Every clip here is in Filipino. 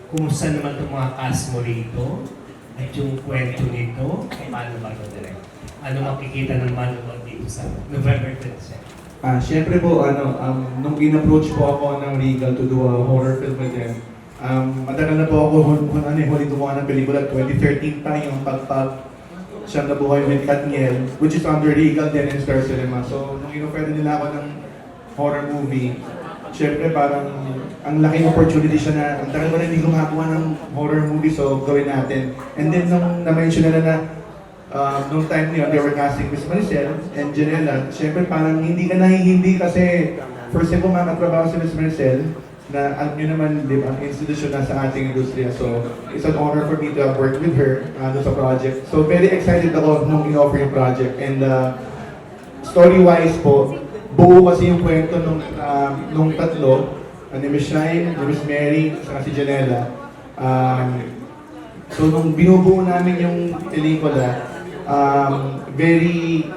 kumusta naman itong mga cast mo rito? At yung kwento nito, paano ba ito direct? Ano makikita ng manunood dito sa November 27? Siyempre po, nung in-approach po ako ng Regal to do a horror film with them, matagal na po ako huli gumawa ng pelikula. 2013 pa yung pagpag siyang nabuhay with Katniel, which is under Regal then and Star Cinema. So, nung in-offer nila ako ng horror movie, syempre parang ang laking opportunity siya na ang tagal ko na hindi gumagawa ng horror movie, so gawin natin. And then nung na-mention na nung time niyo, they were casting Miss Maricel and Janela, syempre parang hindi ka nahihindi kasi first time ko makatrabaho si Miss Maricel, na alam nyo naman, di ba, institusyon na sa ating industriya. So, it's an honor for me to have worked with her sa project. So, very excited ako nung in-offer yung project. And story-wise po, buo kasi yung kwento nung tatlo, ni Miss Shine, ni Miss Mary, saka si Janela. So, nung binubuo namin yung pelikula, very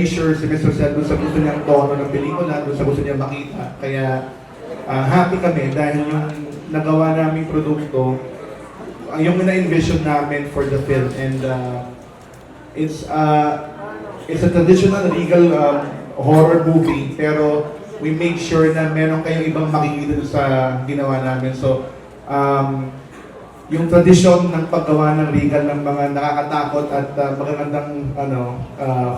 sure si Mr. Seth doon sa gusto niyang tono ng pelikula, doon sa gusto niyang makita. Kaya happy kami dahil yung nagawa naming produkto, yung na-envision namin for the film. And it's a traditional Regal horror movie, pero we make sure na meron kayong ibang makikita sa ginawa namin. So, yung tradisyon ng paggawa ng Regal ng mga nakakatakot at magagandang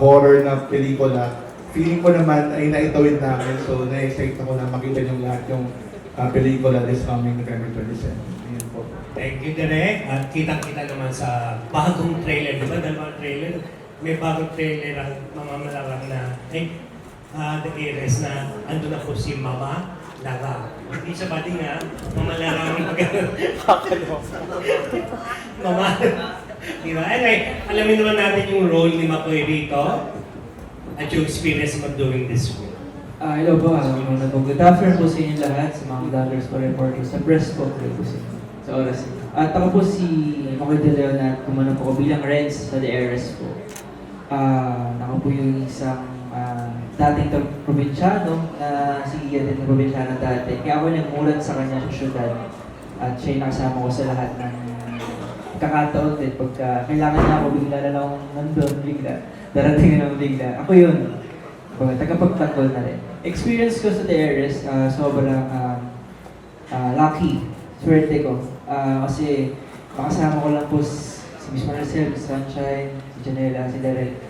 horror na pelikula, feeling ko naman ay naitawid namin. So, na-excite ako na makita yung lahat yung pelikula this coming November 27. Ayan po. Thank you, Direk. At kitang-kita naman sa bagong trailer. Di ba? Dalawang trailer. May bagong trailer ang mga malarang na, The Heiress na ando na po si Mama Lara. Hindi siya pati nga, mamalarang Mama. Diba? Anyway, alamin naman natin yung role ni Makoy rito at yung experience mo doing this film. Hello po, good afternoon po sa inyo lahat, sa mga vloggers po, reporters, sa press po po sa oras. At ako po si Makoy De Leon at kumano po ko bilang Renz sa The Heiress po. Ako po yung isang dating probinsyano na sige din na probinsyano dati. Kaya ako nagmulat sa kanya sa syudad at siya yung nakasama ko sa lahat ng kakataon din. Pagka kailangan niya ako, bigla na lang nandun, bigla. Darating na lang bigla. Ako yun. Tagapagtanggol na rin. Experience ko sa The Heiress, sobrang lucky. Swerte ko. Kasi makasama ko lang po si Miss Maricel, si Sunshine, si Janela, si Derek.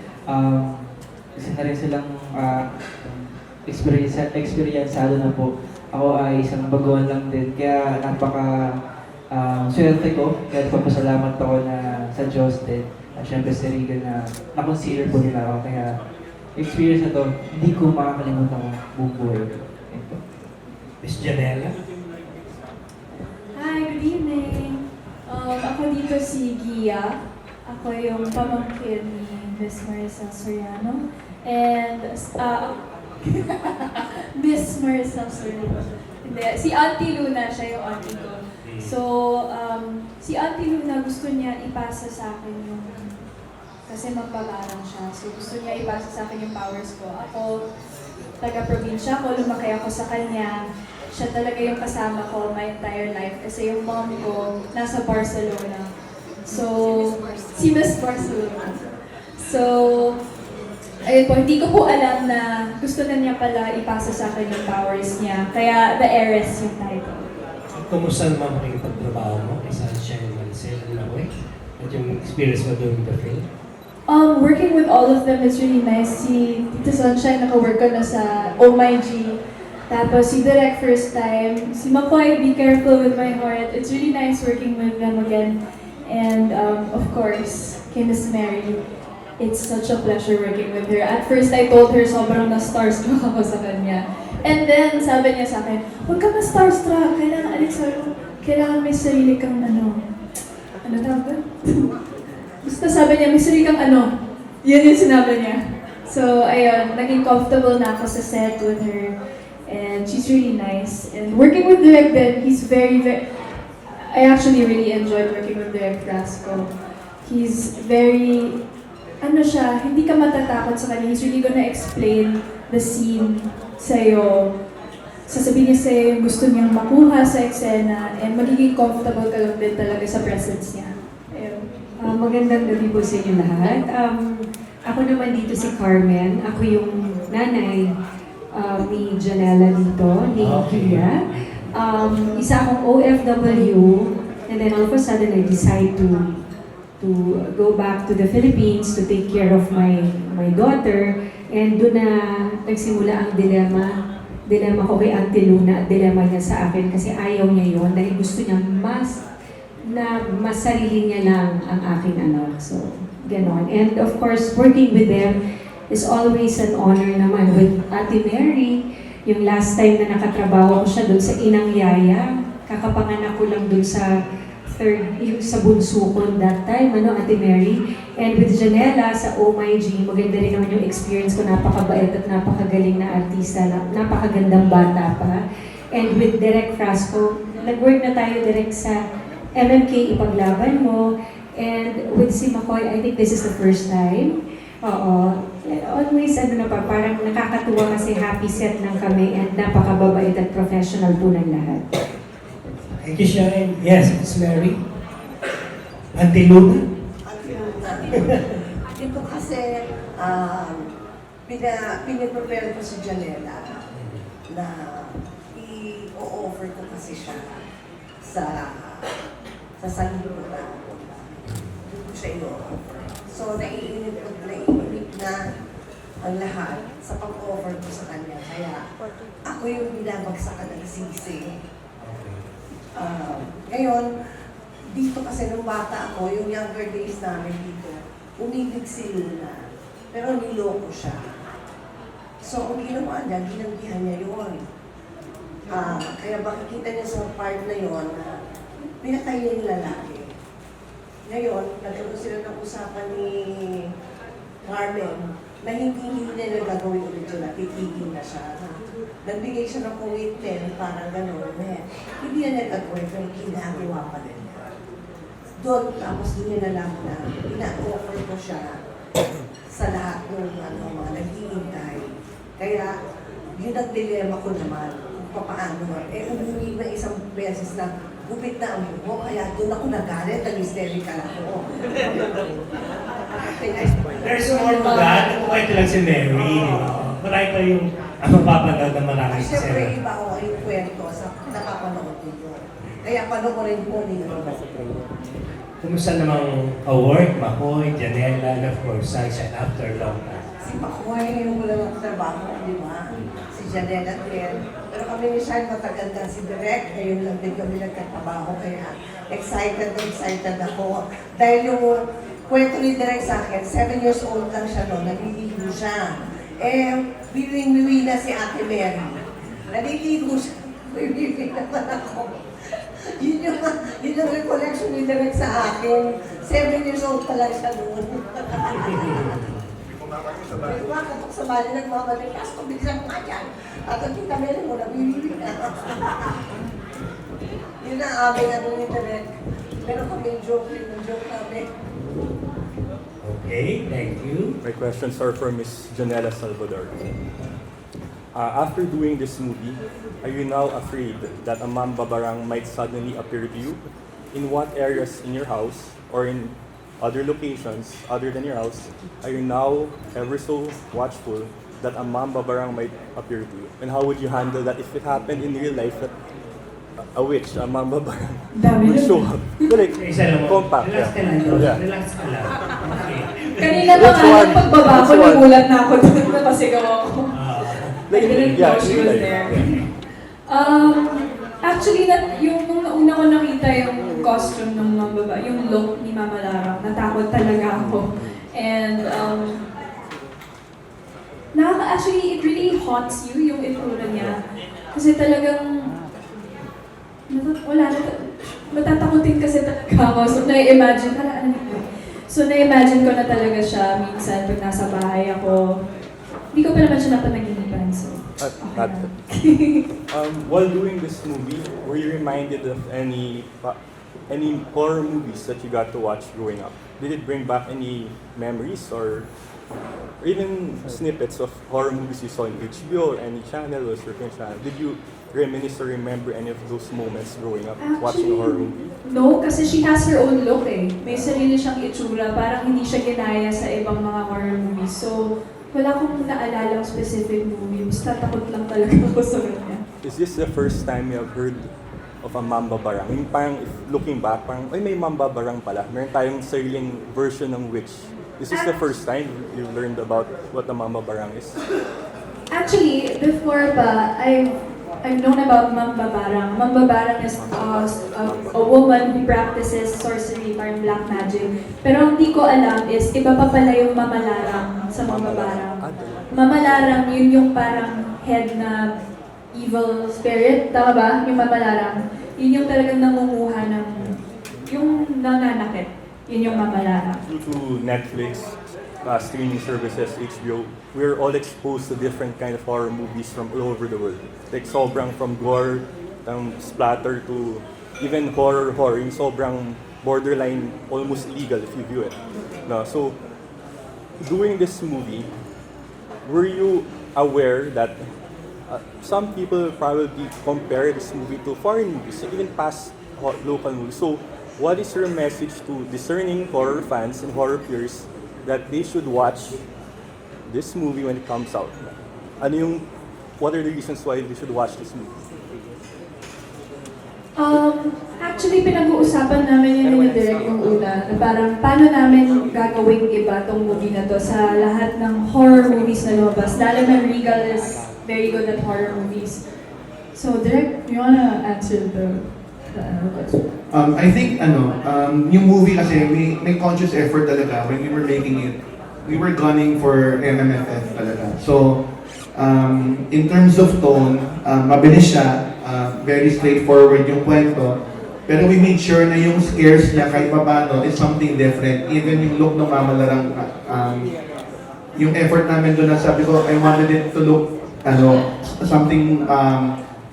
Kasi na rin silang experienceado na po. Ako ay isang baguhan lang din. Kaya swerte ko. Kaya papasalamat ako na sa Diyos din. At syempre sa Regal na na-consider po nila ako. Kaya experience na to, hindi ko makakalimutan ko buong buhay. Miss Janela? Hi, good evening. Ako dito si Gia. Ako yung pamangkin ni Miss Maricel Soriano. And, Miss Maricel Soriano. Hindi, si Auntie Luna, siya yung auntie ko. So, si Auntie Luna gusto niya ipasa sa akin yung, kasi magbabarang siya. So, gusto niya ipasa sa akin yung powers ko. Ako, taga-probinsya ko, lumaki ako sa kanya. Siya talaga yung kasama ko my entire life. Kasi yung mom ko, nasa Barcelona. So, si Miss Barcelona. So, ayun po, hindi ko po alam na gusto na niya pala ipasa sa akin yung powers niya. Kaya, The Heiress yung title. Kumusta naman ang pagtrabaho mo? Isa siya yung Maricel and Makoy? At yung experience mo doing the film? Working with all of them is really nice. Si Tita Sunshine, naka-work ko na sa Oh My G. Tapos si Direk first time. Si Makoy, Be Careful With My Heart. It's really nice working with them again. And of course, kay Miss Mary. It's such a pleasure working with her. At first, I told her sobrang na-starstruck ako sa kanya. And then, sabi niya sa akin, huwag ka ma-starstruck. Kailangan, kailangan may sarili kang ano tawag ba? Basta sabi niya, may sarili kang ano. Yun yung sinabi niya. So, ayun, naging comfortable na ako sa set with her. And she's really nice. And working with Direk then, he's very, I actually really enjoyed working with Direk Frasco. He's very, hindi ka matatakot sa kanya. He's really gonna explain the scene sa'yo sasabihin niya sa'yo yung gusto niyang makuha sa eksena and magiging comfortable ka lang din talaga sa presence niya. Ayun. Magandang gabi po sa inyo lahat. Ako naman dito si Carmen. Ako yung nanay ni Janela dito, ni Kia. Isa akong OFW, and then all of a sudden I decide to go back to the Philippines to take care of my daughter. And doon na nagsimula ang dilemma ko kay Auntie Luna at dilemma niya sa akin kasi ayaw niya yon dahil gusto niya mas sarili niya lang ang aking anak. So, ganon. And of course, working with them is always an honor naman. With Ate Mary, yung last time na nakatrabaho ko siya doon sa Inang Yaya, kakapanganak ko lang doon sa yung sa bunso ko that time, Ate Mary. And with Janela sa Oh My G, maganda rin naman yung experience ko, napakabait at napakagaling na artista, napakagandang bata pa. And with Direk Frasco, nag-work na tayo direct sa MMK Ipaglaban Mo. And with si McCoy, I think this is the first time. Oo. Always, parang nakakatuwa kasi happy set lang kami and napakababait at professional po ng lahat. Thank you, Sharon. Yes, it's Mary. Auntie Luna. Ito kasi, piniprepare ko si Janela na i-offer ko kasi siya sa sanlibutan. Doon ko siya i-offer. So, naiinip na ang lahat sa pag-offer ko sa kanya. Kaya, ako yung binabagsakan ng sisi. Ngayon, dito kasi nung bata ako, yung younger days namin dito, umibig si Luna. Pero niloko siya. So, ang ginawa niya, ginampihan niya yun. Kaya makikita niya sa part na yun na pinatay niya yung lalaki. Ngayon, nagkaroon sila ng usapan ni Carmen na hindi niya nagagawin ulit yun na titigil na siya. Nagbigay siya ng commitment, parang gano'n. Hindi niya nagagawin pero ginagawa pa rin niya. Doon, tapos doon niya nalaman na ina-offer ko siya sa lahat ng mga naghihintay. Kaya, yun ang dilema ko naman kung paano. Umuwi na isang beses na gupit na ang buho, kaya doon ako nagalit, nag-hysterical ako. There's more to that. Kwento lang si Mary. Marami pa yung mapapanood na maraming Siyempre, sila. iba ko yung kwento sa nakapanood ninyo. Kaya panoorin po ninyo. Kumusta namang work, Makoy, Janela, and of course, Sunshine after long time? Si Makoy, yung wala ng trabaho, di ba? Si Janela din. Pero kami ni Shine matagal na si Direk, ngayon lang din kami nagkatrabaho. Kaya excited ako. Dahil yung kwento ni Direk sa akin, 7 years old lang siya noon, naliligo siya. Biwing-biwi na si Ate Mary. Naliligo siya. Biwing naman ako. Yun yung recollection ni Direk sa akin. 7 years old pa lang siya noon. Katok sa bali nagmamalik. Kasi kumilisang nga dyan. At ang kita meron mo, nabibilig na. Yun ang aming ni Direk. Pero kami joke namin. Okay, thank you. My questions are for Miss Janela Salvador. After doing this movie, are you now afraid that a mambabarang might suddenly appear to you? In what areas in your house or in other locations other than your house are you now ever so watchful that a mambabarang might appear to you? And how would you handle that if it happened in real life that a witch, a mambabarang would show up? So like, Isa lang mo. compact. Relax ka lang. Yeah. Relax ka lang. Okay. Kanina pa Which nga, one? nung pagbaba ko, Which one? nagulat na ako doon, napasigaw ako. Like, I didn't yeah, know she real was life. there. Actually, yung nung una ko nakita yung costume ng mga baba, yung look ni Mama Lara, natakot talaga ako. And actually, it really haunts you, yung itsura niya. Kasi talagang, matatakutin kasi talaga ako. So, na-imagine, na-imagine ko na talaga siya minsan pag nasa bahay ako. Hindi ko pa naman siya napanaginipan, so. While doing this movie, were you reminded of any horror movies that you got to watch growing up? did it bring back any memories or even snippets of horror movies you saw in HBO or any channel or certain channel? Did you reminisce or remember any of those moments growing up watching a horror movie? No, kasi she has her own look eh. May sarili siyang itsura, parang hindi siya ginaya sa ibang mga horror movies. So, wala akong naalalang specific movie. Basta takot lang talaga ako sa kanya. Is this the first time you have heard of a Mamba Barang? Yung parang if looking back, parang ay may Mamba Barang pala. Meron tayong sariling version ng witch. Is this the first time you learned about what a Mamba Barang is? Actually, before pa, I've known about Mamba Barang. Mamba Barang is a woman who practices sorcery, parang black magic. Pero ang di ko alam is iba pa pala yung mamalarang sa Mamba Barang. Mamalarang, yun yung parang head na evil spirit, tama ba? Yung mamalarang. Yun yung talagang nangunguha ng, yung nananakit. Yun yung mamalarang. Due to Netflix, streaming services, HBO, we're all exposed to different kind of horror movies from all over the world. Like sobrang from gore, splatter to even horror, yung sobrang borderline, almost illegal if you view it. No, so, doing this movie, were you aware that some people probably compare this movie to foreign movies, even past local movies? So, what is your message to discerning horror fans and horror peers that they should watch this movie when it comes out? What are the reasons why they should watch this movie? Actually, pinag-uusapan namin yun ni Derek yung una, na parang paano namin gagawing iba tong movie na to sa lahat ng horror movies na lumabas. Lalo na Regal is very good at horror movies. So, Derek, you wanna answer the question? I think yung movie kasi may conscious effort talaga when we were making it. We were gunning for MMFF talaga. So, in terms of tone, mabilis siya, very straightforward yung kwento. Pero we made sure na yung scares niya kahit paano is something different. Even yung look ng mamalarang, yung effort namin doon na sabi ko, I wanted it to look something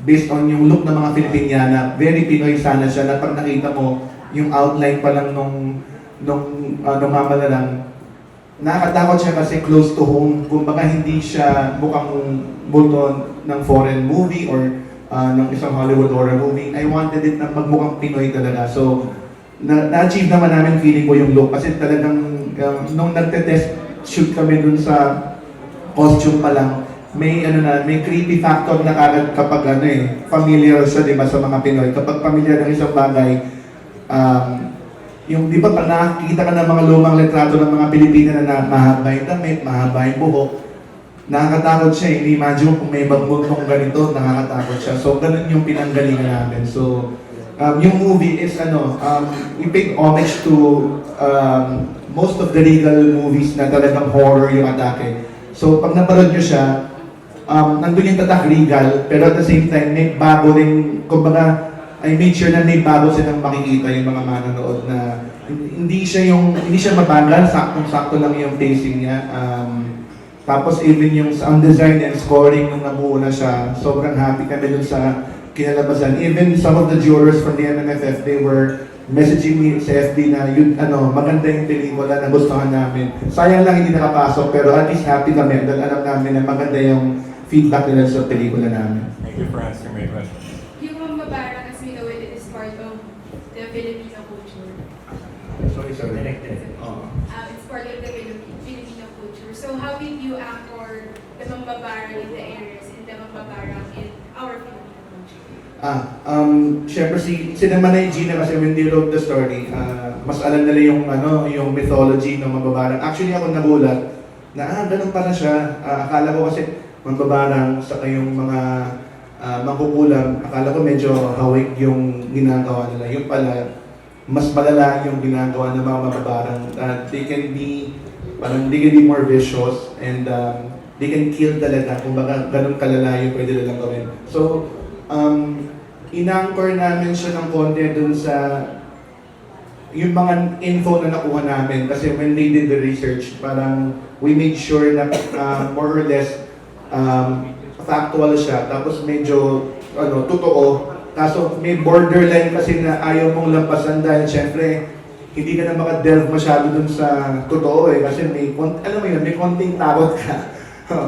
based on yung look ng mga Filipiniana. Very Pinoy sana siya na pag nakita mo yung outline pa lang nung mamalarang, nakakatakot siya kasi close to home. Kumbaga hindi siya mukhang multo ng foreign movie or ng isang Hollywood horror movie. I wanted it na magmukhang Pinoy talaga. So, na-achieve naman namin feeling ko yung look. Kasi talagang nung nagte-test shoot kami dun sa costume pa lang, may creepy factor na kagad kapag familiar siya, di ba, sa mga Pinoy. Kapag familiar ng isang bagay, yung di ba pag nakakita ka ng mga lumang litrato ng mga Pilipina na mahaba yung damit, mahaba yung buhok, nakakatakot siya. Imagine mo kung may magmultong ganito, nakakatakot siya. So, ganun yung pinanggalingan namin. So, yung movie is we paid homage to most of the Regal movies na talagang horror yung atake. So, pag naparod nyo siya, nandun yung tatak Regal, pero at the same time, may bago rin, kumbaga, I made sure na may bago silang makikita yung mga manonood na hindi siya mabagal, saktong-sakto lang yung pacing niya. Tapos even yung sound design and scoring nung nabuo na siya, sobrang happy kami dun sa kinalabasan. Even some of the jurors from the MMFF, they were messaging me sa FB na yun, maganda yung pelikula na gustuhan namin. Sayang lang hindi nakapasok, pero at least happy kami dahil alam namin na maganda yung feedback nila sa pelikula namin. Thank you for answering my question. Yung Mamba Barang, as we know it, is part of the Filipino culture. Sorry. It's part of the Filipino culture. So how did you anchor the Mamba Barang in the Heiress and the Mamba Barang in our Filipino culture? Siyempre si naman Gina kasi when they wrote the story, mas alam nila yung mythology ng Mambabarang. Actually ako nagulat na ganun pala siya. Akala ko kasi Mambabarang sa kayong mga mangkukulam, akala ko medyo hawig yung ginagawa nila. Yung pala, mas malala yung ginagawa ng mga Mambabarang. They can be more vicious and they can kill talaga. Kung baka ganun kalala yung pwede nilang gawin. So, in-anchor namin siya ng konti dun sa yung mga info na nakuha namin. Kasi when they did the research, parang we made sure na more or less factual siya. Tapos medyo totoo. Kaso may borderline kasi na ayaw mong lampasan dahil syempre hindi ka na makadelve masyado dun sa totoo eh. Kasi alam mo yun, may konting takot ka.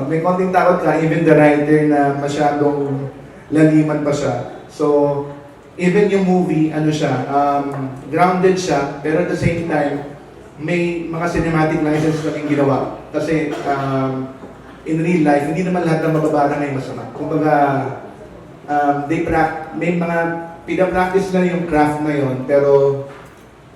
May konting takot ka, even the writer na masyadong laliman pa siya. So, even yung movie, grounded siya, pero at the same time, may mga cinematic license kaming ginawa. Kasi in real life, hindi naman lahat ng mababarang ay masama. Kumbaga, may mga pinapractice na yung craft na yon, pero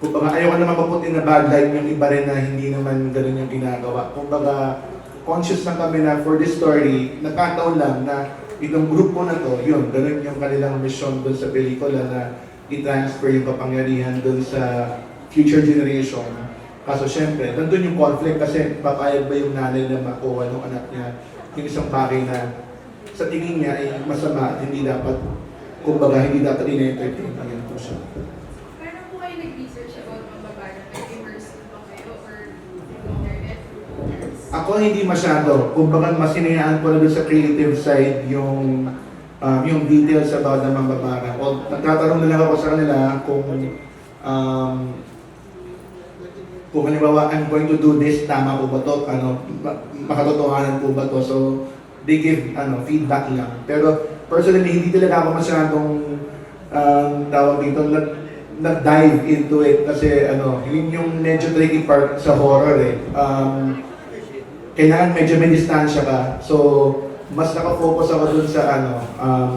kumbaga ayoko naman maputi na bad light yung iba rin na hindi naman ganun yung ginagawa. Kumbaga, conscious lang kami na for this story, nagkataon lang na itong grupo na to, yun, ganun yung kanilang mission doon sa pelikula na i-transfer yung kapangyarihan doon sa future generation. Kaso syempre, nandun yung conflict kasi papayag ba yung nanay na makuha ng anak niya yung isang bagay na sa tingin niya ay masama at hindi dapat, kumbaga, hindi dapat ina-entertain. Ayan po siya. Pero po kayo nag-research about mambabarang, nag-immerse ba kayo or internet? Ako hindi masyado. Kumbaga, mas hinayaan ko na doon sa creative side yung details about the mambabarang. O nagtatanong na lang ako sa kanila kung halimbawa, I'm going to do this, tama po ba to? Makatotohanan po ba to? So, they give feedback lang. Pero personally, hindi talaga ako masyadong tawag dito, nag-dive into it kasi yun yung medyo tricky part sa horror eh. Kailangan medyo may distansya ka. So, mas nakafocus ako dun sa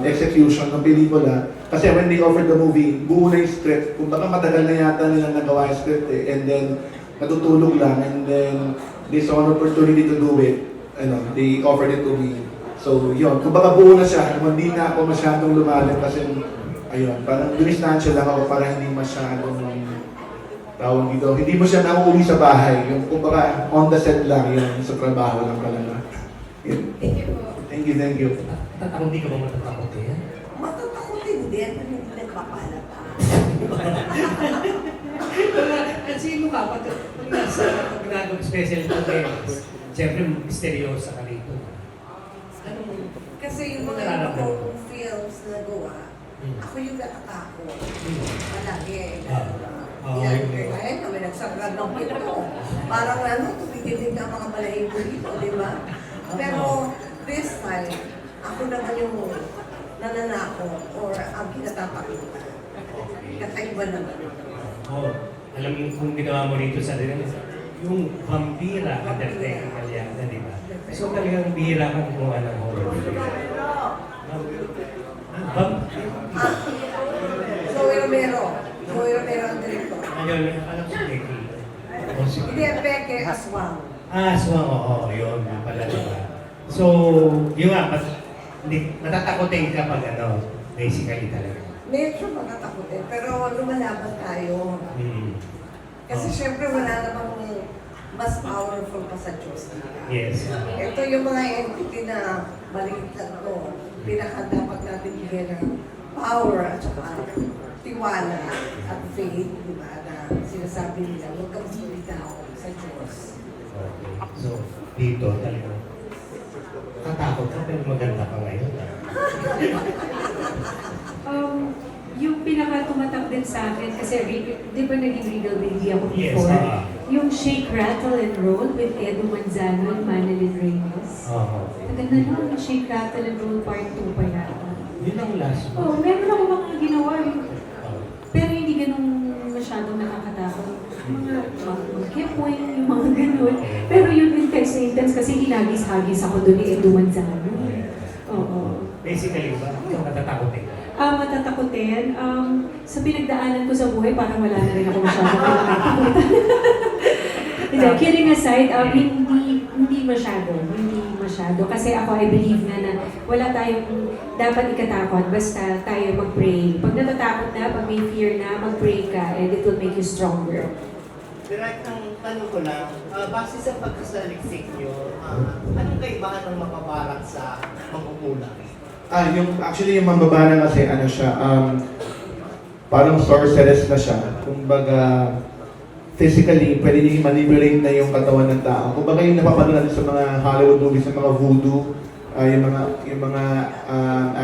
execution ng pelikula. Kasi when they offered the movie, buo na yung script. Kung baka matagal na yata nilang nagawa yung script eh. And then, natutulog lang. And then, they saw an opportunity to do it. They offered it to me. So, yun. Kung baka buo na siya, hindi na ako masyadong lumalim kasi, ayun, parang dumistansya lang ako para hindi masyadong tawag dito. Hindi mo siya nauuli sa bahay. Yung kumbaga on the set lang, yun, sa trabaho lang pala. Yun. Thank you po. Thank you. Tatakot, hindi ka ba matatakot eh? Matatakotin din, pero hindi nagpapalata. Kasi mo ka, pag nasa ginagawang special events, siyempre misteryosa ka rito. Kasi yung mga ibang films na gawa, ako yung natatakot. Palagi Ngayon kami nagsagad ng pito. Parang tumitindig na mga balahibo dito, di ba? Pero this time, ako naman yung nananakot or ang kinatapakutan. Kakaiba naman. Alam mo kung ginawa mo rito sa yung vampira entertainment yan, di ba? So talagang bihira kang kumuha ng horror. Zoe Romero ang director. Ayun, alam ko Becky. Hindi, Peke Aswang. Aswang, oo, yun pala, diba? So, yun nga, matatakotin ka pag basically talaga. Medyo matatakotin, pero lumalaban tayo. Kasi syempre wala namang mas powerful pa sa Diyos. Yes. Ito yung mga entity na maliit lang to. Pinaka dapat natin bigyan ng power at saka tiwala at faith, di ba, na sinasabi nila, huwag kang bumitaw sa Diyos. Okay. So, dito talaga, katakot ka pero maganda ka ngayon. Yung pinaka-tumatak din sa akin, kasi di ba naging Regal baby ako Yes, before? Yung Shake, Rattle, and Roll with Edu Manzano and Manilyn Reyes. Maganda naman yung Shake, Rattle, and Roll part 2 pa yata. Yun ang last one. Meron ako mga ginawa pero hindi ganun masyadong nakakatakot. Mga kepoy, yung mga ganun. Pero yun intense kasi hinagis-hagis ako doon ni Edu Manzano. Oo. Basically, ba? Ito matatakotin ka. Matatakotin. Sa pinagdaanan ko sa buhay, parang wala na rin ako masyadong nakakakutan. Kidding aside, hindi masyado. Kasi ako, I believe na wala tayong dapat ikatakot, basta tayo mag-pray. Pag natatakot na, pag may fear na, mag-pray ka, and it will make you stronger. Direct ang tanong ko lang, base sa pagkasaliksik nyo, anong kaibahan ng mapabarang sa mangkukulang? Actually yung mambabarang kasi parang sorceress na siya. Kumbaga, physically, pwede niya manipulate na yung katawan ng tao. Kumbaga yung napapanood natin sa mga Hollywood movies, sa mga voodoo, yung mga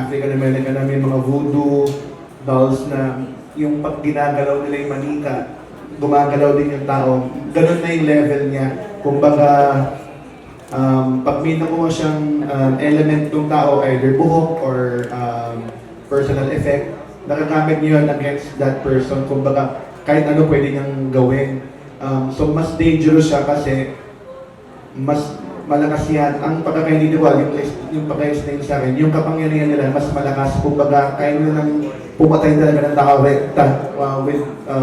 African-American na may mga voodoo dolls na yung pag ginagalaw nila yung manika, gumagalaw din yung tao. Ganun na yung level niya. Kumbaga, pag may nakuha siyang element ng tao, either buhok or personal effect, nakagamit niyo yun against that person. Kumbaga, kahit ano pwede niyang gawin. So, mas dangerous siya kasi mas malakas yan. Ang pagkakaindividual, yung pagka-explain sa akin, yung kapangyarihan nila mas malakas. Kumbaga, kaya nila nang pumatay talaga ng tao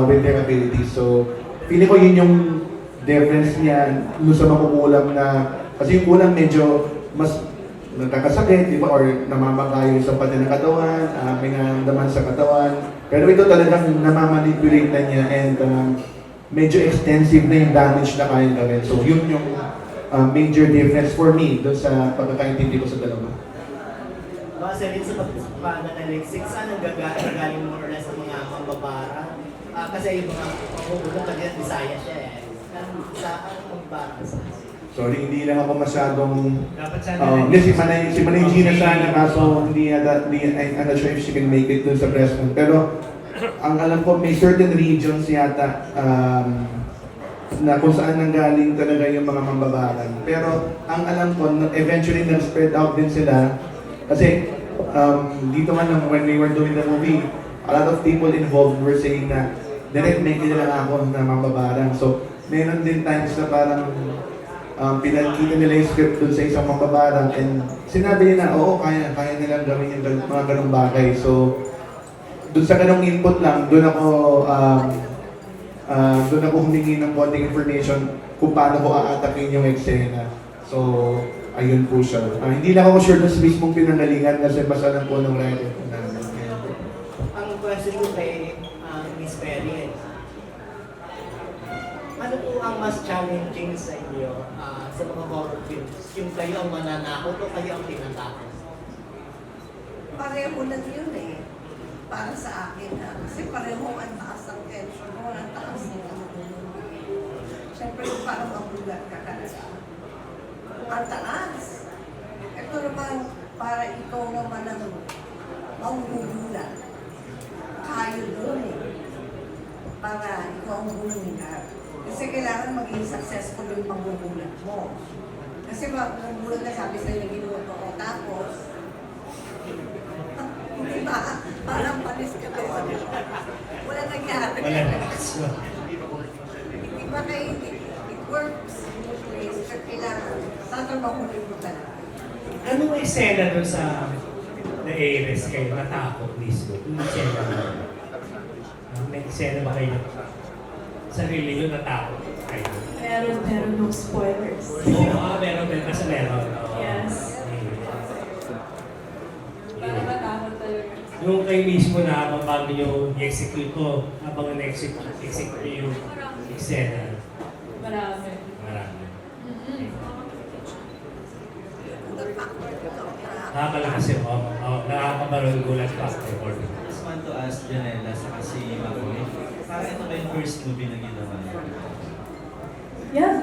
with their ability. So, feeling ko yun yung difference niya sa makukulam na, kasi yung kulang medyo mas nagkakasakit, di ba? Or namamagayo sa pati ng katawan, may naman sa katawan. Pero ito talagang namamanipulate na niya and medyo extensive na yung damage na kayang gawin. So yun yung major difference for me doon sa pagkakaintindi ko sa dalawa. Base rin sa pag-analytics, saan ang gagaling more or less sa mga mambabara? Kasi yung mga magugulo kasi Bisaya siya eh. Saan ang mambabara sa Sorry, hindi lang ako masyadong... Dapat sana si Manay Gina sana, kaso I'm not sure if she can make it dun sa press con. Pero ang alam ko, may certain regions yata na kung saan nanggaling talaga yung mga mambabaran. Pero ang alam ko, eventually nag-spread out din sila. Kasi dito man when we were doing the movie, a lot of people involved were saying na direct make nila lang ako na mambabaran. So meron din times na parang pinakita nila yung script dun sa isang mambabarang and sinabi nila, oo, kaya nilang gawin yung mga ganong bagay. So, dun sa ganong input lang, dun ako humingi ng konting information kung paano ko aatakin yung eksena. So, ayun po siya. Hindi lang ako sure dun sa mismong pinanggalingan kasi basta lang po ng writer. Ang question ko kay Miss Perry, ano po ang mas challenging sa inyo sa mga horror films? Yung kayo ang mananakot o kayo ang tinatakot? Pareho lang yun eh. Para sa akin kasi pareho ang taas ng tension mo, ang taas ng siyempre parang mabulat ka talaga. Ang taas. Ito naman, para ikaw naman ang mahuhulat. Kayo doon eh. Para ikaw ang hulunan. Kasi kailangan maging successful yung panggugulat mo. Kasi magugulat na sabi sa'yo na ginawa ko. Tapos, di ba? Parang panis ka doon. Wala nangyari. Wala na. Di ba kayo, it works. Pero kailangan, tatrabahunin mo talaga. Anong eksena doon sa The Heiress kayo natakot mismo? Anong eksena mo? May eksena ba kayo sarili nyo natakot kayo? Pero no spoilers. Oo, meron din kasi meron. Yes. Para matakot talaga. Yung kayo mismo na habang bago nyo i-execute ko, habang na-execute yung eksena. Marami. Marami. Mm-hmm. Nakakalakas yun. Nakakabarong gulat factor. Just want to ask Janela sa kasi Makoy, parang ito ba yung first movie na ginawa niya? Yeah.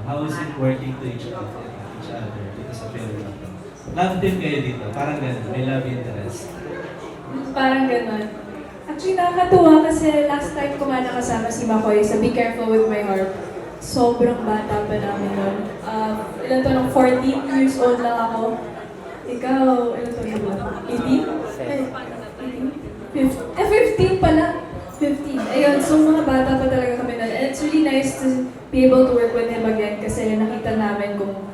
How is it working to each other dito sa film na to? Love team kayo dito, parang ganun, may love interest. Parang ganun. Actually, nakakatuwa kasi last time ko nga nakasama si Makoy sa Be Careful with My Heart. Sobrang bata pa namin nun. Ilan to nung 14 years old lang ako. Ikaw, ilan to nung 18? 15 pala. 15. Ayun, so mga bata pa talaga kami nun. And it's really nice to be able to work with him again kasi nakita namin kung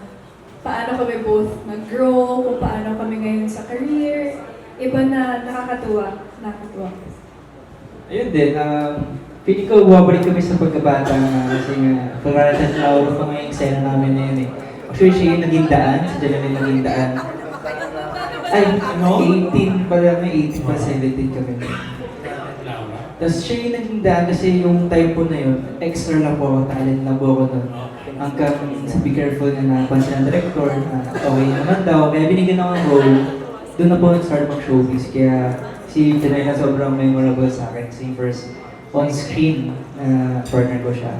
paano kami both nag-grow, kung paano kami ngayon sa career. Iba na nakakatuwa. Ayun din, feeling ko bumabalik kami sa pagkabata na kasi nga, pag-raratas na ako pa ngayong eksena namin na yun eh. Actually, siya yung naging daan, si Janelle yung naging daan. Ay, 18 pala, may 18 pa, 17 kami. Tapos siya yung naging daan kasi yung time po na yun, extra lang po ako, talent lang po ako doon. Hanggang sa Be Careful na napansin ng director na okay naman daw, kaya binigyan ako ng role. Doon na po nag-start mag-showbiz, kaya si Janelle sobrang memorable sa akin kasi first on-screen na partner ko siya.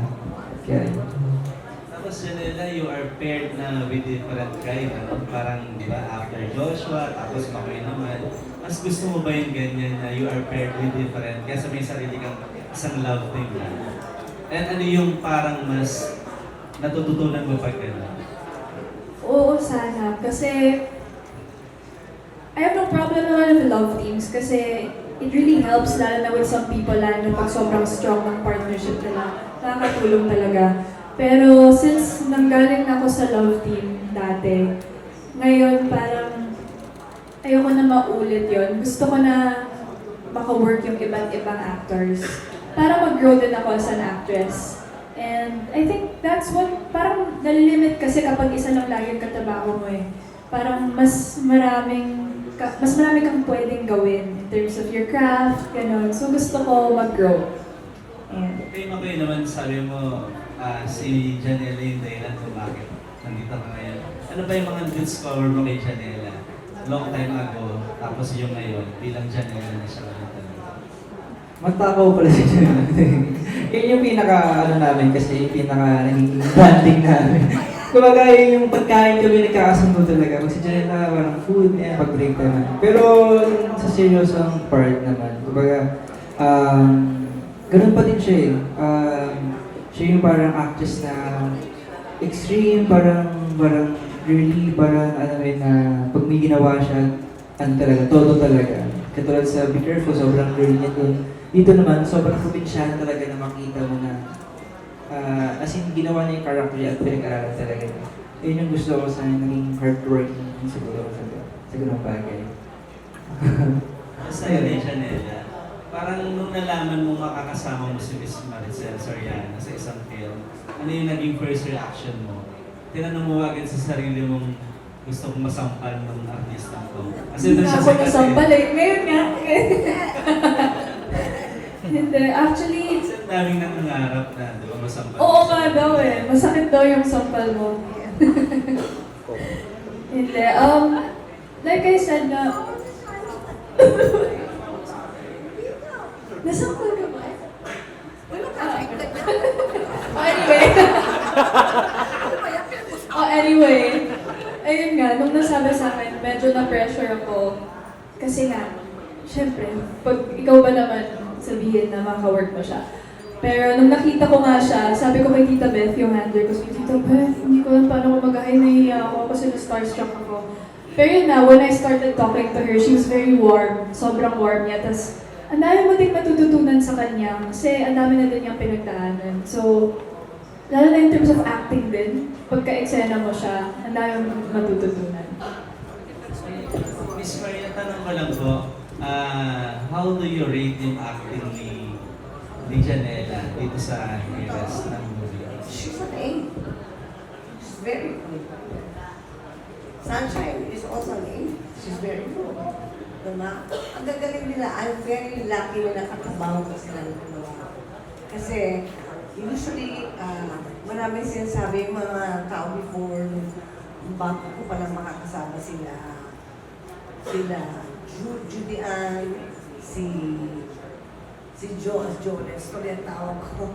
Kaya Tapos Janela, you are paired na with different guy, ano? Parang, di ba, after Joshua, tapos Makoy naman. Mas gusto mo ba yung ganyan na you are paired with different, kaya may sarili kang isang love team na. And ano yung parang mas natututunan mo pag gano'n? Oo, sana. Kasi I have no problem naman with love teams kasi it really helps lalo na with some people lalo na pag sobrang strong ng partnership nila. Nakakatulong talaga. Pero since nanggaling na ako sa love team dati, ngayon parang ayoko na maulit yon. Gusto ko na maka-work yung iba't ibang actors para mag-grow din ako as an actress. And I think that's what, parang nalilimit kasi kapag isa lang lagi ang katrabaho mo eh. Parang mas marami kang pwedeng gawin in terms of your craft, gano'n. So gusto ko mag-grow. And Kay Makoy naman, sabi mo, si Janela yung dahilan kung bakit nandito ka ngayon. Ano ba yung mga discover mo kay Janela? Long time ago, tapos yung ngayon, bilang Janela na siya ulit. Magtakaw pala si Janela. Yun yung namin kasi yung naging branding namin. Kumbaga yung pagkain kami nagkakasundo talaga. Kung si Janela, parang food, pag-break naman. Pero sa serious part naman, kumbaga, ganun pa din siya eh. Siya yung parang actress na extreme, parang really, na pag may ginawa siya, talaga, todo talaga. Katulad sa Be Careful, sobrang girl niya dun. Dito naman, sobrang probinsyahan talaga na makita mo na as in, ginawa niya yung character niya at pinag-aralan talaga niya. Yun yung gusto ko sa naging hardworking siguro sa ganung bagay. Sa iyo, Janela, parang nung nalaman mo makakasama mo si Miss Maricel Soriano sa isang film, ano yung naging first reaction mo? Tinanong mo agad sa sarili mong gusto kong masampal ng artista ko. Kasi doon siya ako nasampal eh. Ngayon nga. Hindi. Actually, Kasi ang daming nangangarap na, di ba, masampal? oo nga daw eh. Masakit daw yung sampal mo. Hindi. Like I said na... Nasampal ka ba? Anyway. Ayun nga, nung nasabi sa akin, medyo na-pressure ako. Kasi nga, syempre, pag ikaw ba naman sabihin na maka-work mo siya. Pero nung nakita ko nga siya, sabi ko kay Tita Beth, yung handler ko, Tita Beth, hindi ko lang paano ko mag-ahay, nahihiya ako kasi na-starstruck ako. Pero yun na, when I started talking to her, she was very warm. Sobrang warm niya. Tapos, ang dami mo din matututunan sa kanya kasi ang dami na din niyang pinagdaanan. So, lalo na in terms of acting din, pagka-eksena mo siya, ang dami mong matututunan. Miss Maria, tanong ko lang po, how do you rate yung acting ni Janela dito sa Heiress ng movie? She's an 8. She's very good. Sunshine is also an 8. She's very good. Diba? Ang gagaling nila, I'm very lucky na nakakabaho ko sila ng dalawa. Kasi usually, maraming sinasabi yung mga tao before, bago ko palang makakasama sila Judy Ann, si Jones, tuloy ang tawag ko,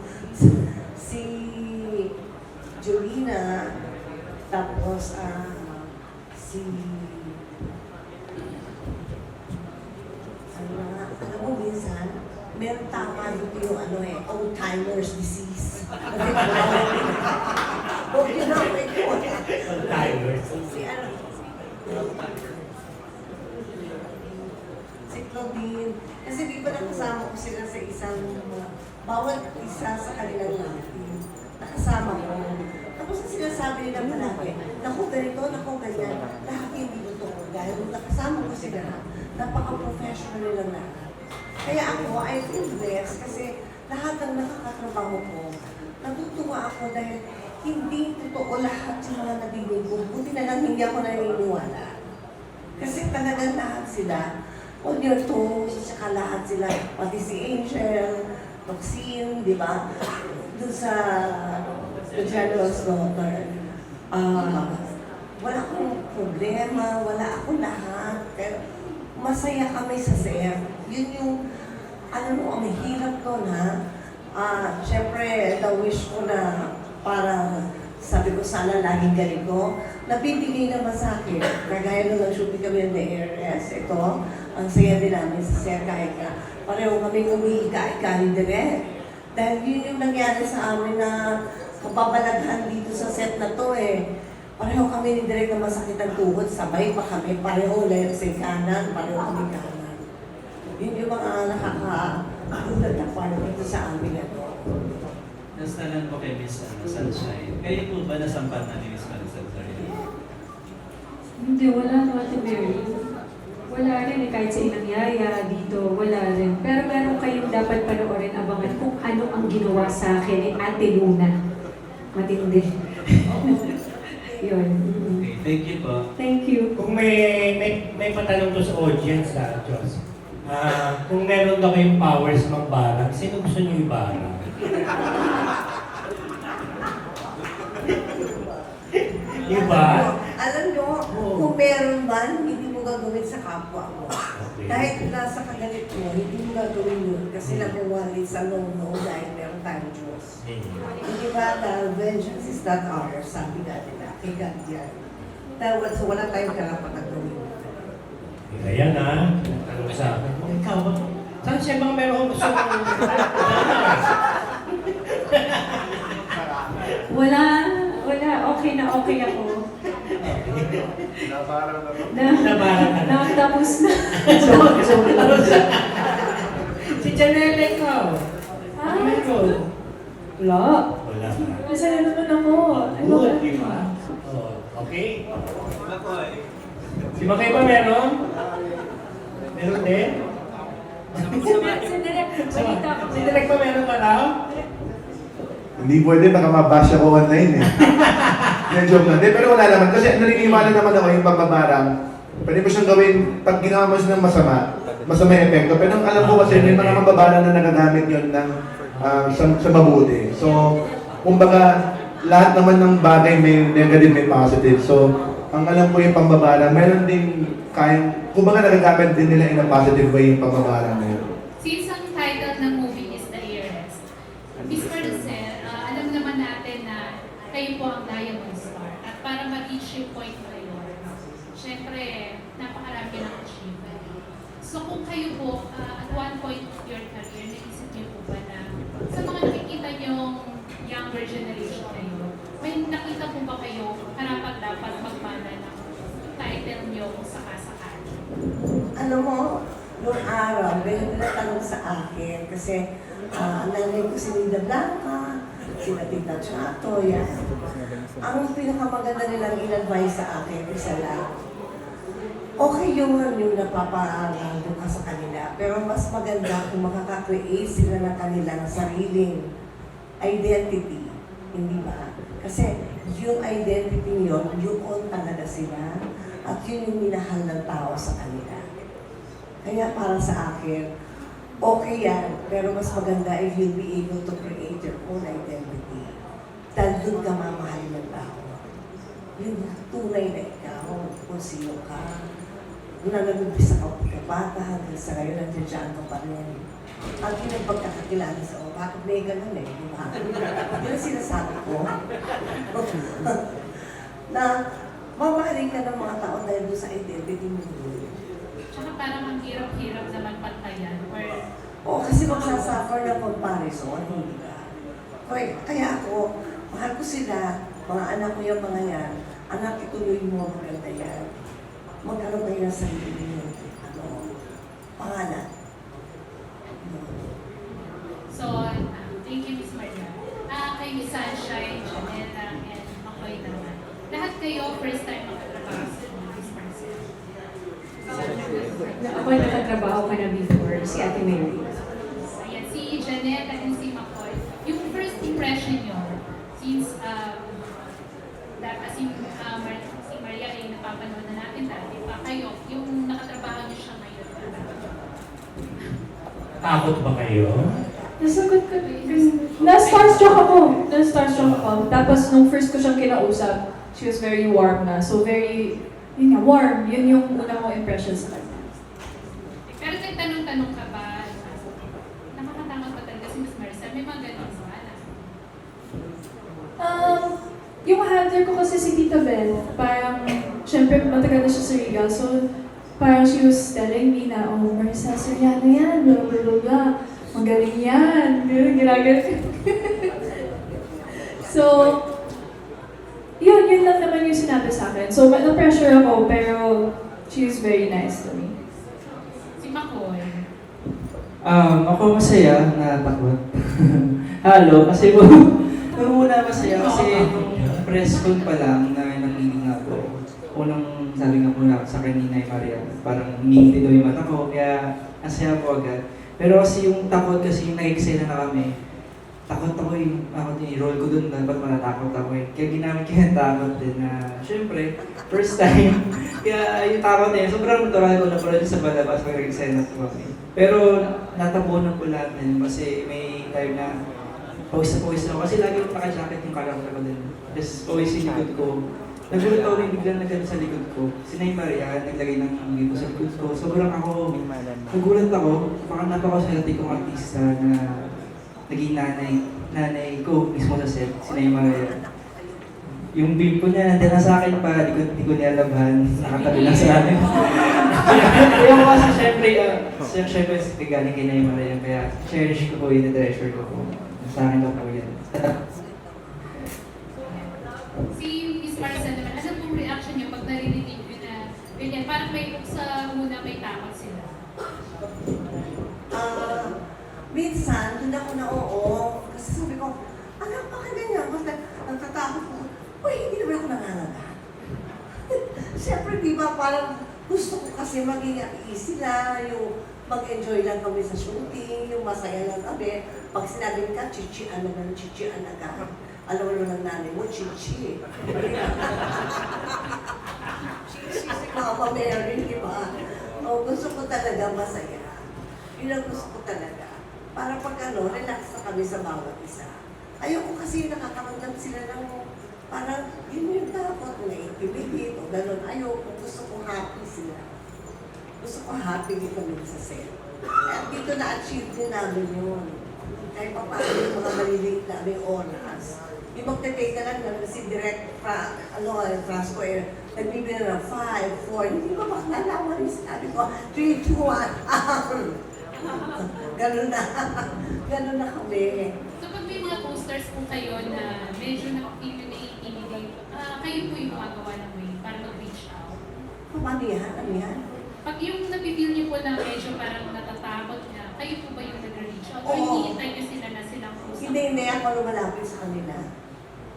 si Jolina, tapos alam mo minsan, meron tama dito yung old-timers disease. Huwag yun ang may Old-timers. Si Claudine, kasi di ba nakasama ko sila sa isang, bawat isa sa kanilang team, nakasama ko. Tapos ang sinasabi nila palagi, naku ganito, naku ganyan, lahat hindi totoo. Dahil nung nakasama ko sila, napaka-professional nilang lahat. Kaya ako, I feel blessed kasi lahat ng nakakatrabaho ko, natutuwa ako dahil hindi totoo lahat yung mga nadinig ko. Buti na lang hindi ako naniniwala. Kasi talagang lahat sila, on your toes, saka lahat sila, pati si Angel, Toxin, di ba? Doon sa The General's Daughter. Wala akong problema, wala akong lahat. Pero masaya kami sa set. Yun yung, ang hirap doon ha. Siyempre, the wish ko na para sa sabi ko, sana laging ganito. Napibigay naman sa akin. Kagaya nung nag-shooting kami ng Heiress. Ito, ang saya din namin sa Sir Kaika. Pareho kami umiika-ika ni Direk. Dahil yun yung nangyari sa amin na kababalaghan dito sa set na to eh. Pareho kami ni Direk na masakit ang tuhod, sabay pa kami. Pareho left sa kanan, pareho kami kanan. Yun yung mga nakaka-gulat na part dito sa amin na to. Nastalan po kay Miss Sunshine. Kayo po ba nasampan na ni Miss Maricel Soriano? Hindi, wala naman si Mary. Wala rin eh, kahit sa inang yaya dito, wala rin. Pero meron kayong dapat panoorin, abangan kung ano ang ginawa sa akin ni Ate Luna. Matindi. Yun. Okay, thank you po. Thank you. Kung may patanong to sa audience sa Diyos, kung meron daw kayong powers magbarang, sino gusto niyo ibarang? Diba? Alam nyo, kung meron man, hindi mo gagawin sa kapwa mo. Okay. Kahit nasa kagalit mo, hindi mo gagawin yun kasi nakuwali sa no-no dahil meron tayong Diyos. Hindi ba? Dahil vengeance is not ours, sabi nga nila. Kay God yan. Dahil wala tayong karapatan gawin. Ayan na, tanong sa akin. Ikaw ba? Saan siya bang meron gusto mong Wala. Okay na okay ako. Nabarang na. Nabarang ka na. Tapos na. Si Janelle, ikaw? Meron. Wala. Wala ka. Masaya naman ako. Ano Good, ba? di ba? Oh, okay. Si Makay ba meron? Meron din? Si Direk ba meron ka raw? Hindi pwede, baka mabash ako online eh. Yan, joke lang. Pero wala naman. Kasi naniniwala naman ako yung pagbabarang. Pwede mo siyang gawin, pag ginawa mo siya ng masama yung epekto. Pero ang alam ko kasi, may mga mababarang na nagagamit yun ng, sa mabuti. So, kumbaga, lahat naman ng bagay may negative, may positive. So, ang alam ko yung pambabarang, meron din kayang, kumbaga nagagamit din nila in a positive way yung pambabarang na yun. Since ang title ng movie is The Heiress, Miss Maricel, alam naman natin na kayo po ang Diamond Star. At para ma-reach yung point na yun, syempre, napakarami ng achievement. So kung kayo po, at one point of your career, naisip niyo po ba na sa mga nakikita niyong younger generation na yun, may nakita po ba kayo karapat-dapat magmana ng title niyo kung sakasakali? Alam mo, noong araw, ganyan nila tanong sa akin kasi nanay ko si Linda Blanca, si Tita Chato, yan. Ang pinakamaganda nilang in-advise sa akin, isa lang, okay yung napapaaral ka sa kanila, pero mas maganda kung makaka-create sila ng kanilang sariling identity, hindi ba? Kasi yung identity yun, yun talaga sila, at yun yung minahal ng tao sa kanila. Kaya para sa akin, okay yan, pero mas maganda if you'll be able to create your own identity. Dahil doon ka mamahalin ng tao. Yung tunay na ikaw, kung sino ka. Una nag-umpisa ka pagkabata, hanggang sa ngayon, nandiyan ka pa rin. At yun ang pagkakakilala sa o, bakit may ganun eh, di ba? Yun ang sinasabi ko. Na mamahalin ka ng mga tao dahil doon sa identity mo. Tsaka parang ang hirap-hirap naman pantayan or Oo, kasi magsasuffer ng comparison, hindi ba? Kaya ako, mahal ko sila, mga anak ko yung mga yan, anak, ituloy mo, maganda yan. Magkaroon kayo ng sarili mo, pangalan. so, thank you, Miss Maria. Kay Miss Sunshine, Janela, and Makoy naman. Lahat kayo, first time makatrabaho sa Miss Maricel. Ako nakatrabaho ka na before, si Ate Mary. Ayan, si Janela and si Makoy. Yung first impression nyo, since si Maria ay napapanood na natin dati pa kayo, yung nakatrabaho niyo siya ngayon. Takot ba kayo? Nasagot ko. Na-starstruck ako. Tapos nung first ko siyang kinausap, she was very warm na. So very, yun nga, warm. Yun yung una kong impression sa kanya. Pero nagtanong-tanong ka ba, nakakatakot ba talaga si Miss Maricel? May mga ganun ba? Yung handler ko kasi si Tita Belle, parang, syempre matagal na siya sa Regal, so parang she was telling me na, oh, Marissa, Soriano yan, blah, blah, blah, blah. Magaling yan. Ginagalit. So, yun lang naman yung sinabi sa akin. So, na-pressure ako, pero she was very nice to me. Si Makoy. Ako masaya na takot. Halo, kasi po, nung una masaya kasi nung press con pa lang na nang-meeting ako. Unang sabi nga po na sa kanina ay Maria, parang umingiti daw yung mata ko, kaya nasaya po agad. Pero kasi yung takot kasi yung nag-excel na kami, takot ako yung role ko dun, dapat matatakot ako eh. Kaya ginamit ko yung takot din na, syempre, first time. Kaya yung takot eh, sobrang natural ko na pala sa palabas pag nag-excel na po kami. Pero natabunan ko lahat na yun kasi may time na pawis na ako. Kasi lagi yung naka-jacket yung karakter ko din. Tapos pawis yung likod ko. Nagulat ako yung biglang nagano sa likod ko. Si Nay Maria, naglagay ng dito sa likod ko. Sobrang ako, nagulat ako. Baka napakaswerte kong artista na naging nanay ko mismo sa set, si Nay Maria. Yung beam ko niya, nandun na sa akin pa, di ko nialabhan, nakatabi lang sa akin. Kaya ko kasi syempre, galing kay Nay Maria, kaya cherish ko po yun, treasure ko po. Sa akin po yan. Si Miss Marissa naman, ano pong reaction niyo pag narinig niyo na ganyan? Parang may sa muna may takot sila. Minsan, doon ako na oo. Kasi sabi ko, alam, bakit ganyan? Basta nagtatakot ko. Uy, hindi naman ako nangangagat. Siyempre, di ba, parang gusto ko kasi maging easy na, yung mag-enjoy lang kami sa shooting, yung masaya lang kami. Pag sinabi ka, chichian na ka. Alam mo ng nanay mo, chichi. Chichi si Mama Mary, di ba? O, gusto ko talaga masaya. Yun ang gusto ko talaga. Para pag relax na kami sa bawat isa. Ayoko kasi nakakaramdam sila ng parang yun yung dapat na ikiligit o gano'n. Ayoko, gusto ko happy sila. Gusto ko happy dito kami sa set. At dito na-achieve din namin yun. Kahit pa paano yung mga maliliit namin oras. Yung magte-take na lang naman si Direct Frasco nagbibigay na ng 5, 4, hindi ba nalaman yung sinabi ko, 3, 2, 1, Ganun na. Ganun na kami. So pag may mga posters po kayo na medyo nakapili na i-intimidate, kayo po yung gumagawa ng way para mag-reach out? Paano yan? Ano yan? Pag yung napipil niyo po na medyo parang natatakot na, kayo po ba yung nag-reach out? O Oo. hinihintay niyo sila na silang post? Hindi ako lumalapit sa kanila.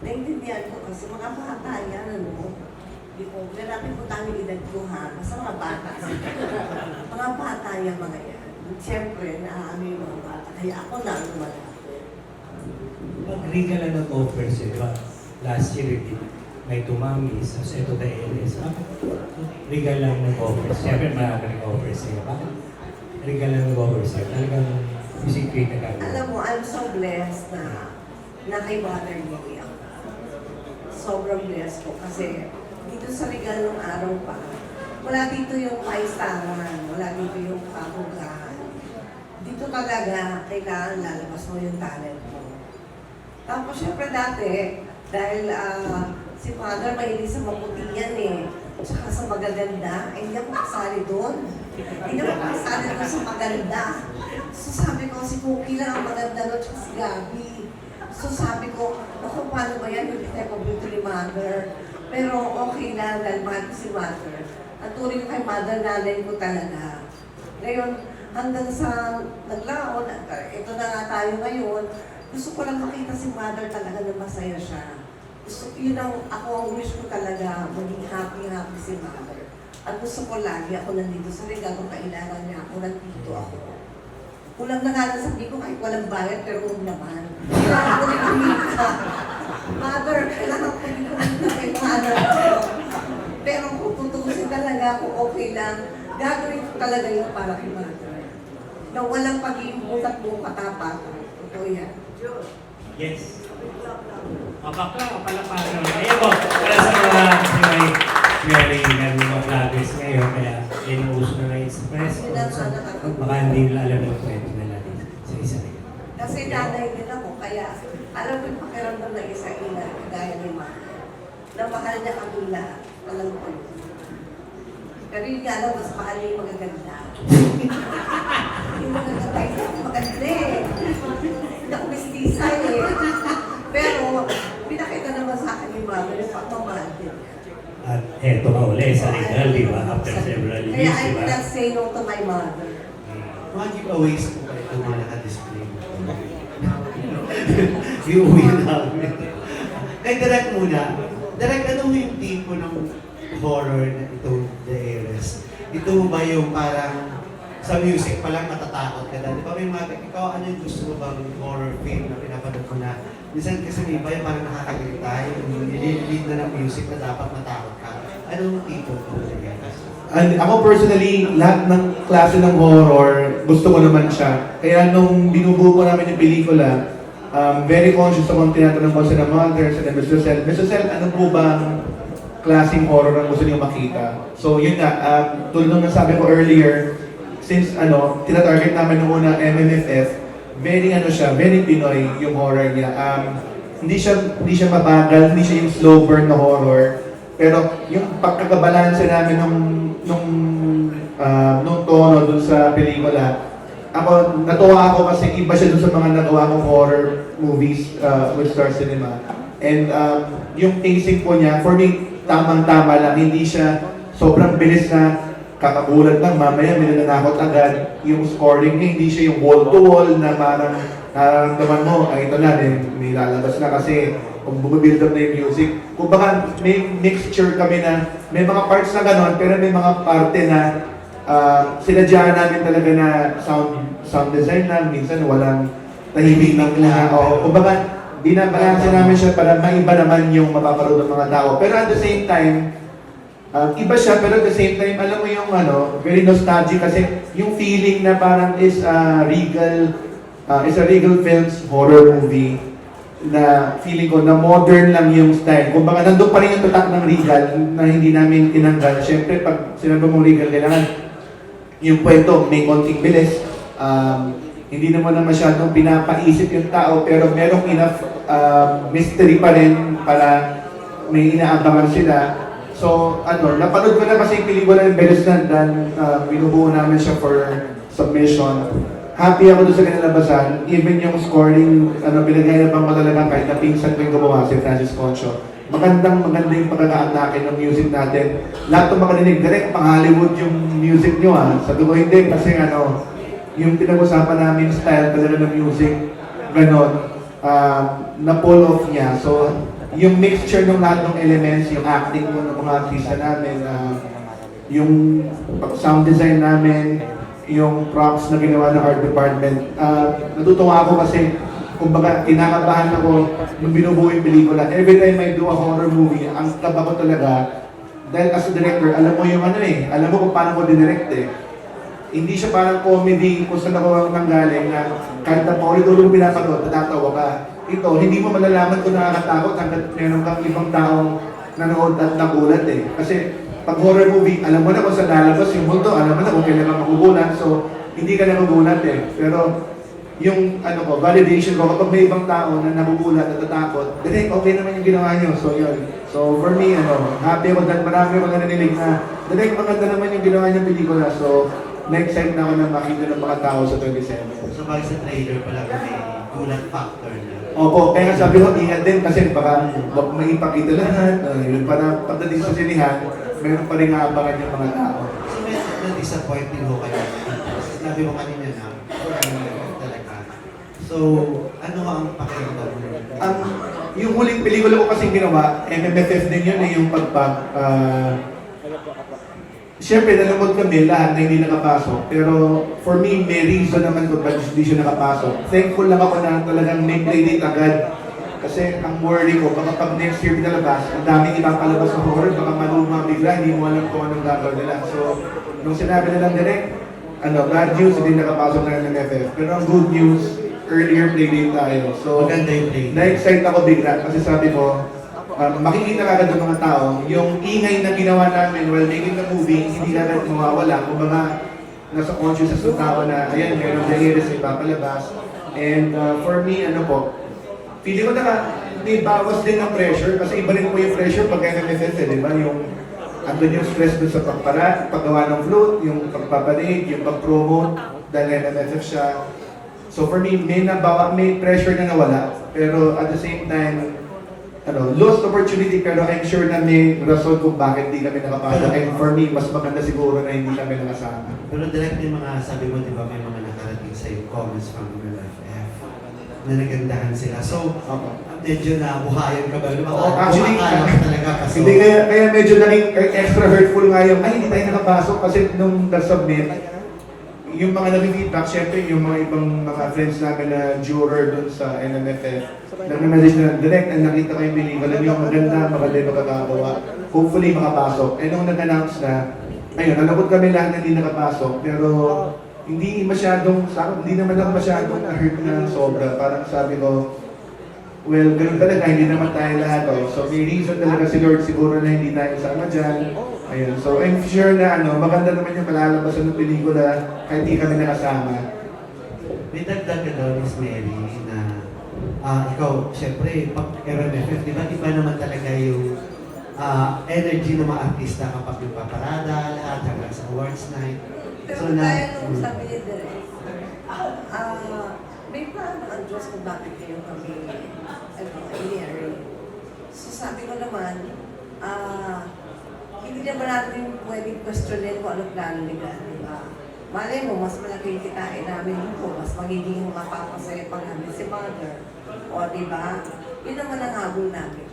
Naintindihan ko kasi mga bata yan, ano? Di ko, marami po tayong edad ko ha, basta mga bata. Mga bata yan, mga yan. Siyempre, naaamin yung mga bata, kaya ako na lumalapit. Pag Regal na nag-offer sa'yo, diba? Last year, may tumamis, tapos ito na Heiress. Regal lang nag-offer. Siyempre, marami nag-offer sa'yo. Bakit Regal lang nag-offer sa'yo? Talagang music create na gagawin. Alam mo, I'm so blessed na kay Mother Lily ako. Sobrang blessed ko kasi dito sa Regal nung araw pa, wala dito yung paistaran, wala dito yung kabugahan. Dito talaga, kailangan lalabas mo yung talent mo. Tapos syempre dati, dahil si Mother mahilig sa maputi yan eh, tsaka sa magaganda, hindi ako kasali doon. Hindi ako kasali doon sa maganda. So sabi ko, si Cookie lang ang maganda doon, tsaka si Gabi. So sabi ko, ako paano ba yan, hindi tayo paborito ni Mother. Pero okay lang, dahil mahal ko si Mother. At turing ko kay Mother, nanay ko talaga. Ngayon, hanggang sa naglaon, ito na nga tayo ngayon, gusto ko lang makita si Mother talaga na masaya siya. Gusto, yun ako ang wish ko talaga, maging happy si Mother. At gusto ko lagi ako nandito sa Regal, kung kailangan niya ako, nandito ako. Kulang na nga lang sabi ko, kahit walang bayad, pero huwag naman. Kailangan ko rin kumita. Mother, kailangan ko rin kumita kay Mother. Pero kung tutusin talaga ako, okay lang. Gagawin ko talaga yun para kay Mother. Na walang pag-iimutat mo katapatan. Totoo yan. Yes. Palakpakan. Ayan po, para sa mga very mga vloggers ngayon, kaya inuuso na ng express. Baka hindi nila alam yung kwento na natin sa isa rin. Kasi nanay din ako, kaya alam ko yung pakiramdam ng isa ina, gaya ni Mother. na mahal niya kami lahat. Alam ko yun. Pero yun nga lang, mas mahal niya yung magaganda. Yung magaganda, hindi maganda eh. Hindi ako mistisa eh. Pero, pinakita naman sa akin yung mother, yung pagmamahal din. At eto ka uli sa Regal, di ba? After several Kaya years, I di ba? cannot say no to my mother. Mga giveaways po kayo itong mga naka-display. Giveaway namin. Kaya direct muna. Direct, ano yung tipo ng horror na ito, The Heiress? Ito ba yung parang sa music pa lang matatakot ka na? Di ba may mga, ikaw ano yung gusto mo bang horror film na pinapanood ko na? Minsan kasi may iba yung parang nakakagilita, yung nililid na ng music na dapat matakot ka. Anong tipo ito, The Heiress? And ako personally, lahat ng klase ng horror, gusto ko naman siya. Kaya nung binubuo ko namin yung pelikula, very conscious akong tinatanong ko sa mother, sa Mr. Cell. Mr. Cell, ano po bang klaseng horror ang gusto niyo makita? So yun nga, tulad ng nasabi ko earlier, since tinatarget namin nung una MMFF, very very Pinoy yung horror niya. Hindi siya mabagal, hindi siya yung slow burn na horror. Pero yung pagkakabalanse namin nung tono dun sa pelikula, natuwa ako kasi iba siya dun sa mga nagawa kong horror movies with Star Cinema. And yung pacing po niya, for me, tamang-tama lang. Hindi siya sobrang bilis na kakagulat lang, mamaya may nananakot agad. Yung scoring niya, hindi siya yung wall-to-wall na parang nararamdaman mo, ito na, may lalabas na kasi kung bumibuild up na yung music. Kung baka may mixture kami na may mga parts na ganon, pero may mga parte na sinadyahan namin talaga na sound design lang, minsan walang tahimik ng mga, kung baka binabalanse namin siya para maiba naman yung mapapanood ng mga tao. Pero at the same time, iba siya, pero at the same time, alam mo yung very nostalgic kasi yung feeling na parang is a Regal Films horror movie na feeling ko na modern lang yung style. Kung baka nandun pa rin yung tatak ng Regal na hindi namin tinanggal. Siyempre, pag sinabi mong Regal, kailangan yung kwento may konting bilis. Hindi naman na masyadong pinapaisip yung tao, pero merong enough mystery pa rin para may inaabangan sila. So, napanood ko na kasi yung pelikula ng Beresnan dahil binubuo namin siya for submission. Happy ako doon sa kinalabasan. Even yung scoring, pinagayabang ko talaga kahit na pinsan ko yung gumawa, si Francis Concho. Maganda yung pagkakaatake ng music natin. Lahat ng makarinig, direct pang Hollywood yung music nyo Sabi ko hindi kasi yung pinag-usapan namin style talaga ng music, ganon, na-pull off niya. So, yung mixture ng lahat ng elements, yung acting ng mga artista namin, yung sound design namin, yung props na ginawa ng art department. Natutuwa ako kasi, kumbaga, kinakabahan ako nung binubuo yung pelikula. Every time I do a horror movie, ang kaba ko talaga, dahil as a director, alam mo yung alam mo kung paano ko dinirect Hindi siya parang comedy kung saan ako nanggaling na kahit na paulit-ulit mo pinapanood, natatawa ka. Ito, hindi mo malalaman kung nakakatakot hanggat meron kang ibang taong nanood at nagulat Kasi pag horror movie, alam mo na kung saan lalabas yung multo, alam mo na kung kailan ka magugulat, so hindi ka na magugulat Pero yung validation ko, kapag may ibang tao na nagugulat at natatakot, direct, okay naman yung ginawa nyo. So yun. So for me, happy ako dahil marami ako narinig na direct maganda naman yung ginawa niyang pelikula. So na-excite na ako na makita ng mga tao sa 27. So bakit sa trailer pala may gulat factor na? Opo, kaya sabi ko, ingat din kasi baka maipakita lahat. Yun para pagdating sa sinihan, meron pa rin aabangan yung mga tao. So may na-disappointing ho kayo. Sabi mo kanina na, talaga. So, ano ang pakiramdam mo? Yung huling pelikula ko kasing ginawa, MMFF din yun yung Siyempre, nalungkot kami lahat na hindi nakapasok. Pero for me, may reason naman kung bakit hindi siya nakapasok. Thankful lang ako na talagang may play date agad. Kasi ang worry ko, baka pag next year pinalabas, ang daming ipapalabas na horror, baka maluma bigla, hindi mo alam kung anong gagawin nila. So, nung sinabi nilang direct, bad news, hindi nakapasok na ng FF. Pero ang good news, earlier play date tayo. So, maganda yung play. na-excite ako bigla kasi sabi ko, makikita kagad ng mga tao, yung ingay na ginawa namin while making the movie, hindi kagad mawawala. Kung mga nasa consciousness ng tao na, ayan, meron The Heiress ay papalabas. And for me, feeling ko may bawas din ng pressure kasi iba rin po yung pressure pag NMFF, di ba? Yung andun yung stress dun sa paggawa ng float, yung pagpapalig, yung pag-promote, dahil NMFF siya. So for me, may pressure na nawala, pero at the same time, lost opportunity, pero I'm sure na may rason kung bakit di kami nakapasok. And for me, mas maganda siguro na hindi kami nakasama. Pero direct may mga, sabi mo, di ba, may mga nakarating sa'yo comments from MLFF na nagandahan sila. So, medyo nabuhayan ka ba? Actually, talaga kasi. hindi kaya medyo naging extra hurtful nga yung, ay, hindi tayo nakapasok kasi nung nag-submit, yung mga nag-feedback, syempre yung mga ibang mga friends namin na juror dun sa NMFF, nag-message na direct, nakita ko yung pelikula niyo, maganda makakagawa. Hopefully makapasok. Eh nung nag-announce na, ayun, nalabot kami lahat na hindi nakapasok, pero hindi naman ako masyadong na-hurt na sobra. Parang sabi ko, well, ganun talaga, hindi naman tayo lahat. So may reason talaga si Lord siguro na hindi tayo sama dyan. Ayun, so I'm sure na maganda naman yung malalabasan ng pelikula kahit hindi kami nakasama. May dagdag ka daw, Miss Mary, na ikaw, syempre, pag MMFF, di ba iba naman talaga yung energy ng mga artista kapag yung paparada, lahat hanggang sa awards night. Pero kaya nung sabi ni Direk, may plano ang Diyos kung bakit kayo kami i-airing. So sabi ko naman, hindi naman natin pwedeng questionin kung anong plano nila, di ba? Malay mo, mas malaki yung kitain namin dito, mas magiging mapapasaya pa namin si Mother. O, di ba? Yun naman ang habol namin.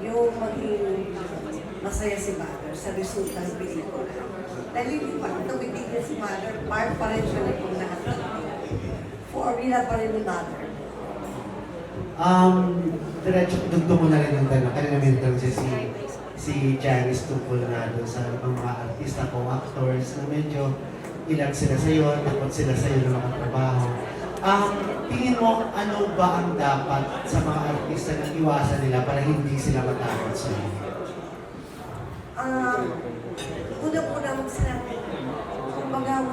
Yung maging masaya si Mother sa resulta ng pelikula. Dahil hindi pa ito bibigyan si Mother, part pa rin siya na kung lahat. Formula pa rin ni Mother. Diretso, dugtong mo na rin ang tanong. Kanina mental si Janice tungkol na doon sa mga artista ko, actors, na medyo ilang sila sa'yo, takot sila sa'yo ng mga trabaho. Tingin mo, ano ba ang dapat sa mga artista na iwasan nila para hindi sila matakot sa'yo? Una-una huwag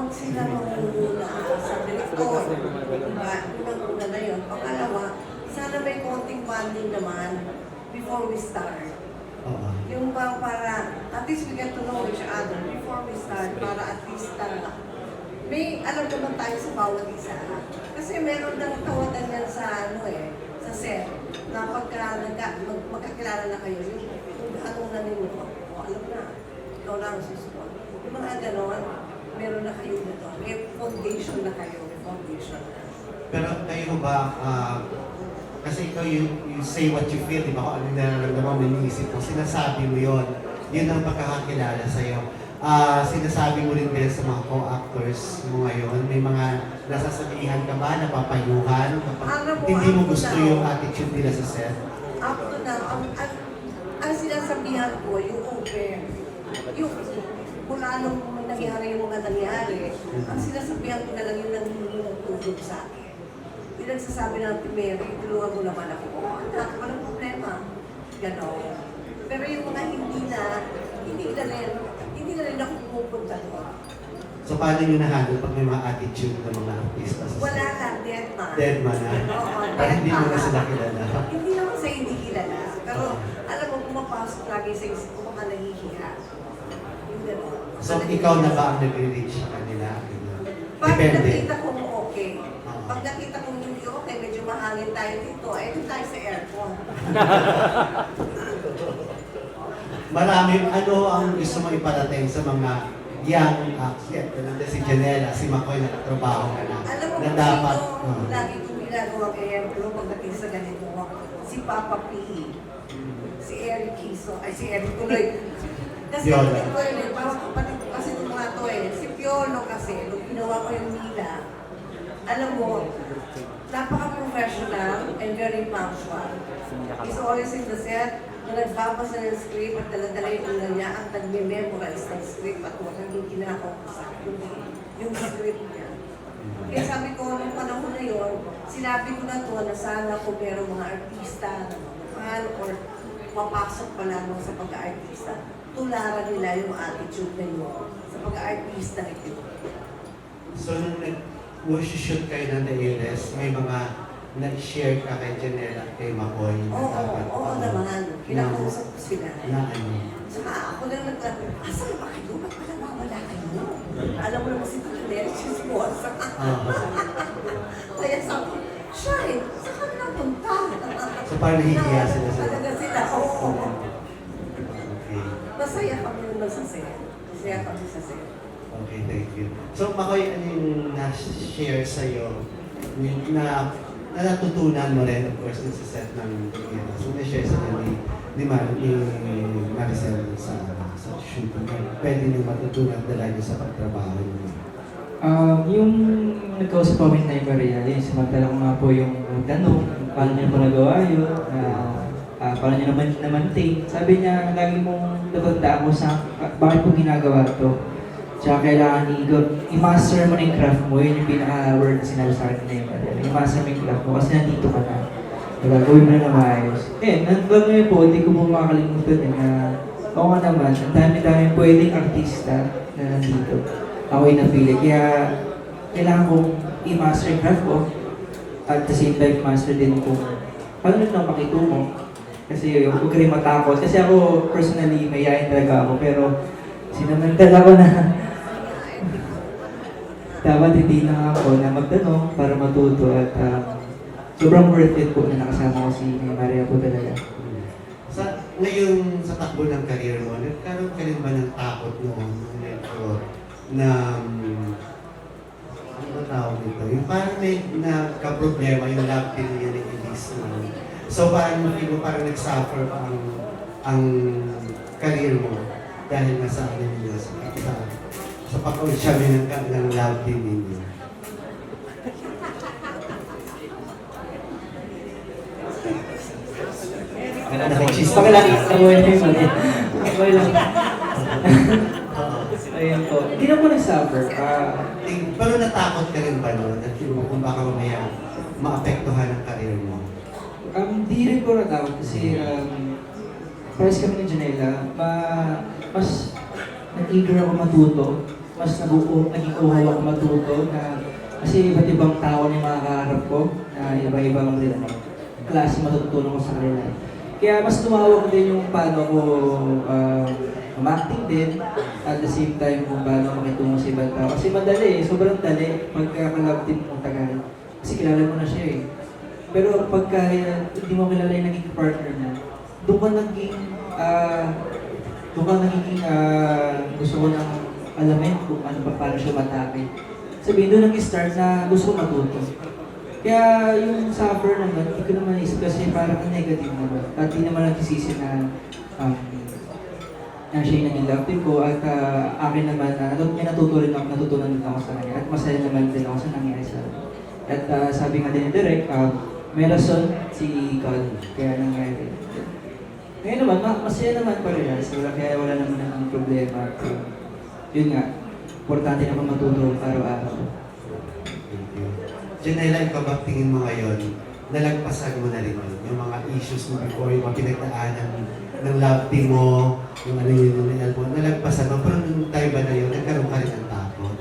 sila mangunguna sa direktor. Diba? Unang-una na yun. Pangalawa, sana may konting bonding naman before we start. Yung bang para, at least we get to know each other before we start, para at least may alam naman tayo sa bawat isa. Kasi meron ng tawatan yan sa sa set, na pagka magkakilala na kayo, yung anong na ninyo, alam na, ikaw na ang susunod. Yung mga gano'n, meron na kayo dito. May foundation na kayo, may foundation na. Pero kayo ba, kasi ikaw, you say what you feel, di ba? Kung ano nararamdaman mo, iniisip mo, sinasabi mo yun. Yun ang pagkakakilala sa'yo. Sinasabi mo rin din sa mga co-actors mo ngayon, may mga nasasabihan ka ba, napapayuhan, kapag hindi mo gusto yung attitude nila sa set? Up to now, ang sinasabihan ko, yung open, yung mula nung nangyari yung mga nangyari, ang sinasabihan ko na lang yung nanghihingi ng tulog sa akin. Yung nagsasabi natin, Mary, tulungan mo naman ako. Anak, walang problema. Ganon. Pero yung mga hindi na rin ako pumupunta doon. So paano nyo na-handle pag may mga attitude ng mga artista? Wala lang, dead man. Dead man na? Oo, Parang hindi mo man. na sila kilala? Hindi naman sa hindi kilala. Pero alam mo, pumapasok lagi sa isip ko baka nahihiya. Yung gano'n. So ikaw na ba ang nag-reach sa kanila? Pag Depende. nakita kong okay, pag nakita kong hindi okay, medyo mahangin tayo dito, ay doon tayo sa aircon. Marami, ano ang gusto mo iparating sa mga young actors? Si Janela, si Makoy, nakatrabaho ka na. Alam mo, Na dapat. lagi kong ginagawa kay Emplo pagdating sa ganito, si Papa P, si Eric Kiso, ay si Eric tuloy. Kasi Piolo. kapatid ko yun parang kapatid ko kasi itong mga to si Piolo kasi, nung ginawa ko yung Mila, alam mo, napaka-professional and very punctual. He's always in the set, na nagbabasa ng script at dala-dala yung ulan niya at nag-memorize ng script at walang yung kinakausap, yung script niya. Kaya sabi ko, nung panahon na yun, sinabi ko na to na sana kung merong mga artista na mamahal or papasok pa lamang sa pag-aartista, tularan nila yung attitude na yun sa pag-aartista ito. So nung nag-shoot kayo ng The Heiress, may mga nag-share ka kay Janela at kay Makoy na Oo, dapat oo naman. Kinakausap ko sila. na ano? Saka ako lang asan ba kayo? Ba't pala nawala kayo? Alam mo naman si Janela, chismosa. Kaya sabi ko, siya rin, saan kami napunta? So parang nahihiya sila sa... Talaga sila, oo. Okay. Masaya kami nun sa set. Masaya kami sa set. Okay, thank you. So, Makoy, ano yung na-share sa'yo na natutunan mo rin, of course, sa set ng Heiress? So, na-share sa'yo ni Maricel sa shoot. Pwede nyo matutunan dala nyo sa pagtrabaho nyo. Yung nagkausap kami na yung Maria, yun, samantala ko nga po yung tanong, paano niya po nagawa yun, paano niya na-maintain. Sabi niya, lagi mong natandaan mo sa bakit po ginagawa to. Tsaka kailangan i-master mo na yung craft mo, yun yung pinaka-word na sinabi sa akin na yung Maria. I-master mo yung craft mo kasi nandito ka na. Gagawin mo na na maayos. Nandun ngayon po, hindi ko po makakalimutan yun na oo nga naman, ang dami-dami pwedeng artista na nandito. Ako yung napili. Kaya kailangan kong i-master yung craft ko at the same time master din kung paano nyo lang pakitungo. Kasi huwag ka rin matakot. Kasi ako personally, mayayain talaga ako. Pero sinamantala ko na dapat hindi na ako na magtanong para matuto at sobrang worth it po na nakasama ko si Maria po talaga. Ngayon sa takbo ng career mo, nagkaroon ka rin ba ng takot noon medyo na ano ba tawag nito? Yung parang may nagka-problema yung love team niya ni Elise. So parang mo parang nag-suffer pa ang career mo dahil nga sa ano niya sa pag-unsyabi ng love team ninyo. Okay lang, okay lang. Ayun po. Hindi na po nag-suffer. Pero natakot ka rin ba noon? Kung baka mamaya maapektuhan ang career mo? Hindi rin po natakot kasi pares kami ni Janela. Mas nag-eager ako matuto. Mas naging uhaw ako matuto kasi iba't ibang tao na yung makakaharap ko na iba-ibang klase matutunan ko sa kanila. Kaya mas tumawag din yung paano ko acting din at the same time kung paano makitungo sa ibang tao. Kasi madali sobrang dali pagka-collab din mong tagal. Kasi kilala mo na siya eh. Pero pagka hindi mo kilala yung naging partner niya, doon ka naging gusto ko nang alamin kung ano pa paano siya matake. Sabihin doon nag-start na gusto ko matuto. Kaya yung suffer naman, hindi ko naman isip kasi parang negative naman. At hindi naman nagsisisi na siya yung naging love team ko at akin naman na may natutunan din ako sa kanya at masaya naman din ako sa nangyari sa akin. At sabi nga din ni Direk, may rason si God kaya nangyari. Ngayon naman, masaya naman parehas, kaya wala naman ang problema. Yun nga, importante naman matuto araw-araw. Janela, ikaw ba tingin mo ngayon, nalagpasan mo na rin yung mga issues mo before, yung mga pinagdaanan ng love team mo, yung ano yun, mo, nalagpasan mo, pero nung time ba na yun, nagkaroon ka rin ng takot?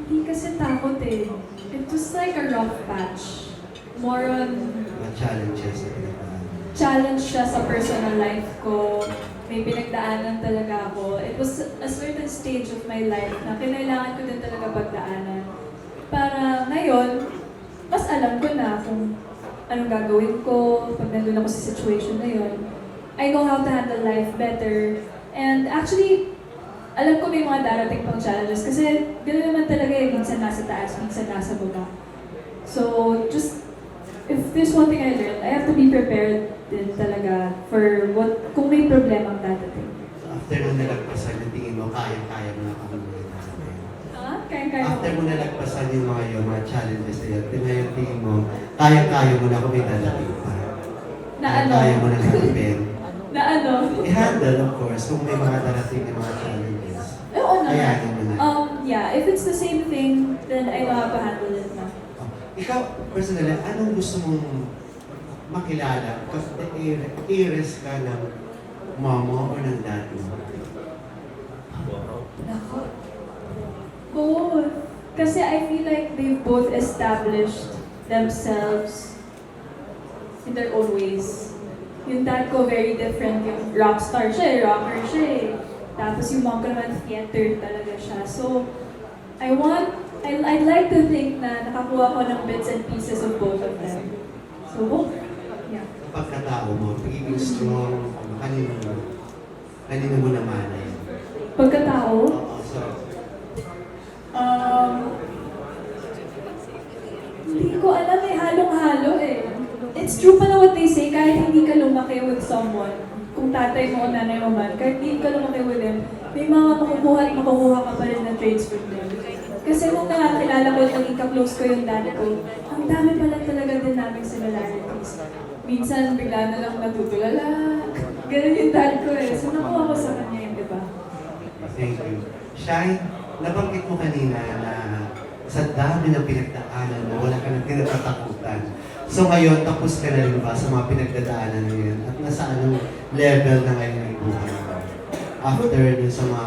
Hindi kasi takot eh. It was like a rough patch. More on Mga challenges na pinagdaanan. challenge siya sa personal life ko. May pinagdaanan talaga ako. It was a certain stage of my life na kinailangan ko din talaga pagdaanan. Para ngayon, mas alam ko na kung anong gagawin ko pag nandun ako sa situation na yun. I know how to handle life better. And actually, alam ko may mga darating pang challenges kasi gano'n naman talaga eh, minsan nasa taas, minsan nasa baba. So, just if there's one thing I learned, I have to be prepared din talaga for kung may problema ang dadating. So after nung nalagpasan, yung tingin mo, kaya-kaya mo na kung mga natin. Kaya-kaya After mo nalagpasan yung mga challenges na yun, ngayon tingin mo, kaya-kaya mo na kung may dadating pa. Na ano? Kaya mo na harapin. Na ano? I-handle, of course, kung may mga darating na mga challenges. Oo naman. Kayanin mo na. Yeah, if it's the same thing, then I know how to handle it na. Ikaw, personally, anong gusto mong makilala? Kasi Heiress ka ng mama o ng dad mo? Nako, Both. Kasi I feel like they've both established themselves in their own ways. Yung dad ko very different, yung rockstar siya, rocker siya eh. Tapos yung mom ko naman theater talaga siya. So, I'd like to think na nakakuha ko ng bits and pieces of both of them. So, both. Yeah. Pagkatao mo, pagiging strong, kanino mo naman eh? Pagkatao, Oo, so, hindi ko alam eh, halong-halo eh. It's true pala what they say, kahit hindi ka lumaki with someone, kung tatay mo o nanay mo man, kahit hindi ka lumaki with them, may mga makukuha at makukuha ka pa rin na traits from them. Kasi nung nakakilala ko at naging ka-close ko yung dad ko, ang dami pala talaga din naming similarities. Minsan bigla na lang natutulala. Ganun yung dad ko eh. So nakuha ko sa kanya yun, di ba? thank you. Shine, nabanggit mo kanina na sa dami ng pinagdaanan mo, wala ka nang tinatatakutan. So ngayon, tapos ka na rin ba sa mga pinagdadaanan mo yun? At nasa anong level na ngayon ang buhay mo? After dun sa mga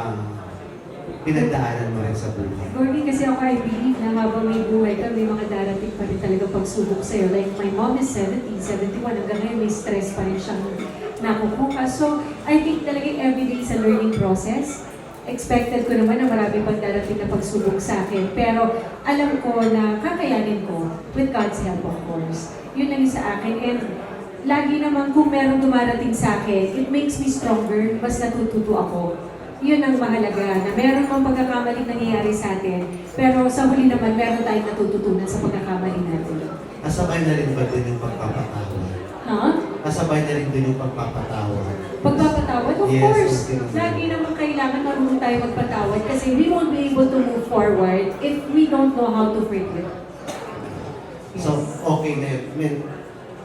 pinagdaanan mo rin sa buhay. Gordy, kasi ako I believe na habang may buhay ka, may mga darating pa rin talaga pagsubok sa'yo. Like my mom is 70, 71, hanggang ngayon may stress pa rin siyang nakukuha. So I think talaga everyday is a learning process. Expected ko naman na marami pang darating na pagsubok sa akin. Pero alam ko na kakayanin ko with God's help, of course. Yun lang yung sa akin. And lagi naman kung merong dumarating sa akin, it makes me stronger. Mas natututo ako. Yun ang mahalaga, na meron mang pagkakamaling nangyayari sa atin. Pero sa huli naman, meron tayong natututunan sa pagkakamali natin. Kasabay na rin ba dun yung pagpapatawa? Huh? Kasabay na rin dun yung pagpapatawa? Pagpapatawad? Of Yes, course. okay. Lagi naman kailangan marunong tayo magpatawad kasi we won't be able to move forward if we don't know how to forgive. So, okay na yun. I mean,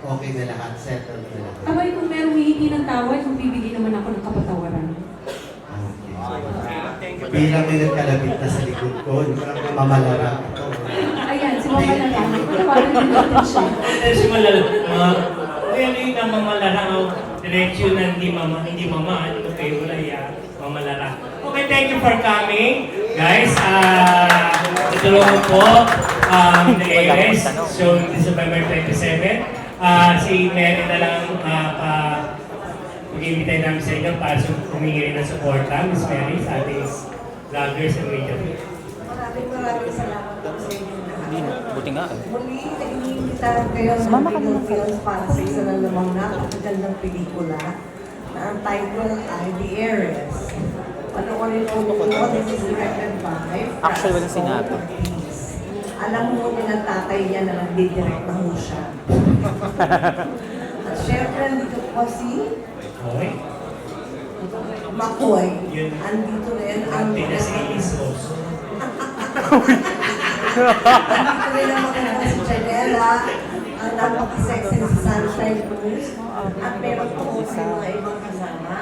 okay na lahat. Settled na lahat. Abay, kung merong hihingi ng tawad, magbibigay naman ako ng kapatawaran. Okay. Bilang may nagkalabit na sa likod ko, mamalarap ito. Ayan, si Mama Lalaki. Patawarin din natin siya. Si Malala, ano yung namamalarang diretsyo na hindi mama, ano kayo wala yan, mamalarang. Okay, thank you for coming. Guys, tutulungan po the Heiress, so December 27. Si Mary na lang mag-iimbitay namin sa inyo para humingi rin ng suporta, Miss Mary, sa ating vloggers and media. Maraming salamat po sa inyo lahat. Buti nga. Muli, nag-iimbitahan kayo ng Regal Films para sa isa na namang napakagandang pelikula na ang title ay The Heiress. Panoorin po ito, this is directed by Actually, walang sinabi. Alam mo nila tatay niya na nagdidirect na mo siya. At syempre, dito po si Okay. Makoy. Yun. Andito rin ang Pinasilis ko. andito rin ang maganda si Janela, ang napaka-sexy si Sunshine Cruz. At meron po may mga ibang kasama.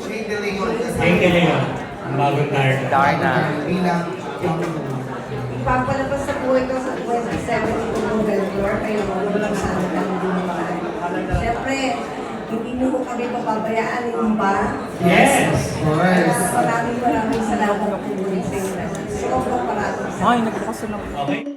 Shane de Leon. Thank you, Leon. Ang bagong director. Darna. Bilang Ipapalabas sa buhay ko sa 27 November, kaya mga sana lang din naman. Siyempre, hindi niyo ko kami pababayaan yung ba? Yes! Of course. Maraming salamat po sa inyo. Sobrang maraming salamat. Ay, nagbukas na lang. Okay.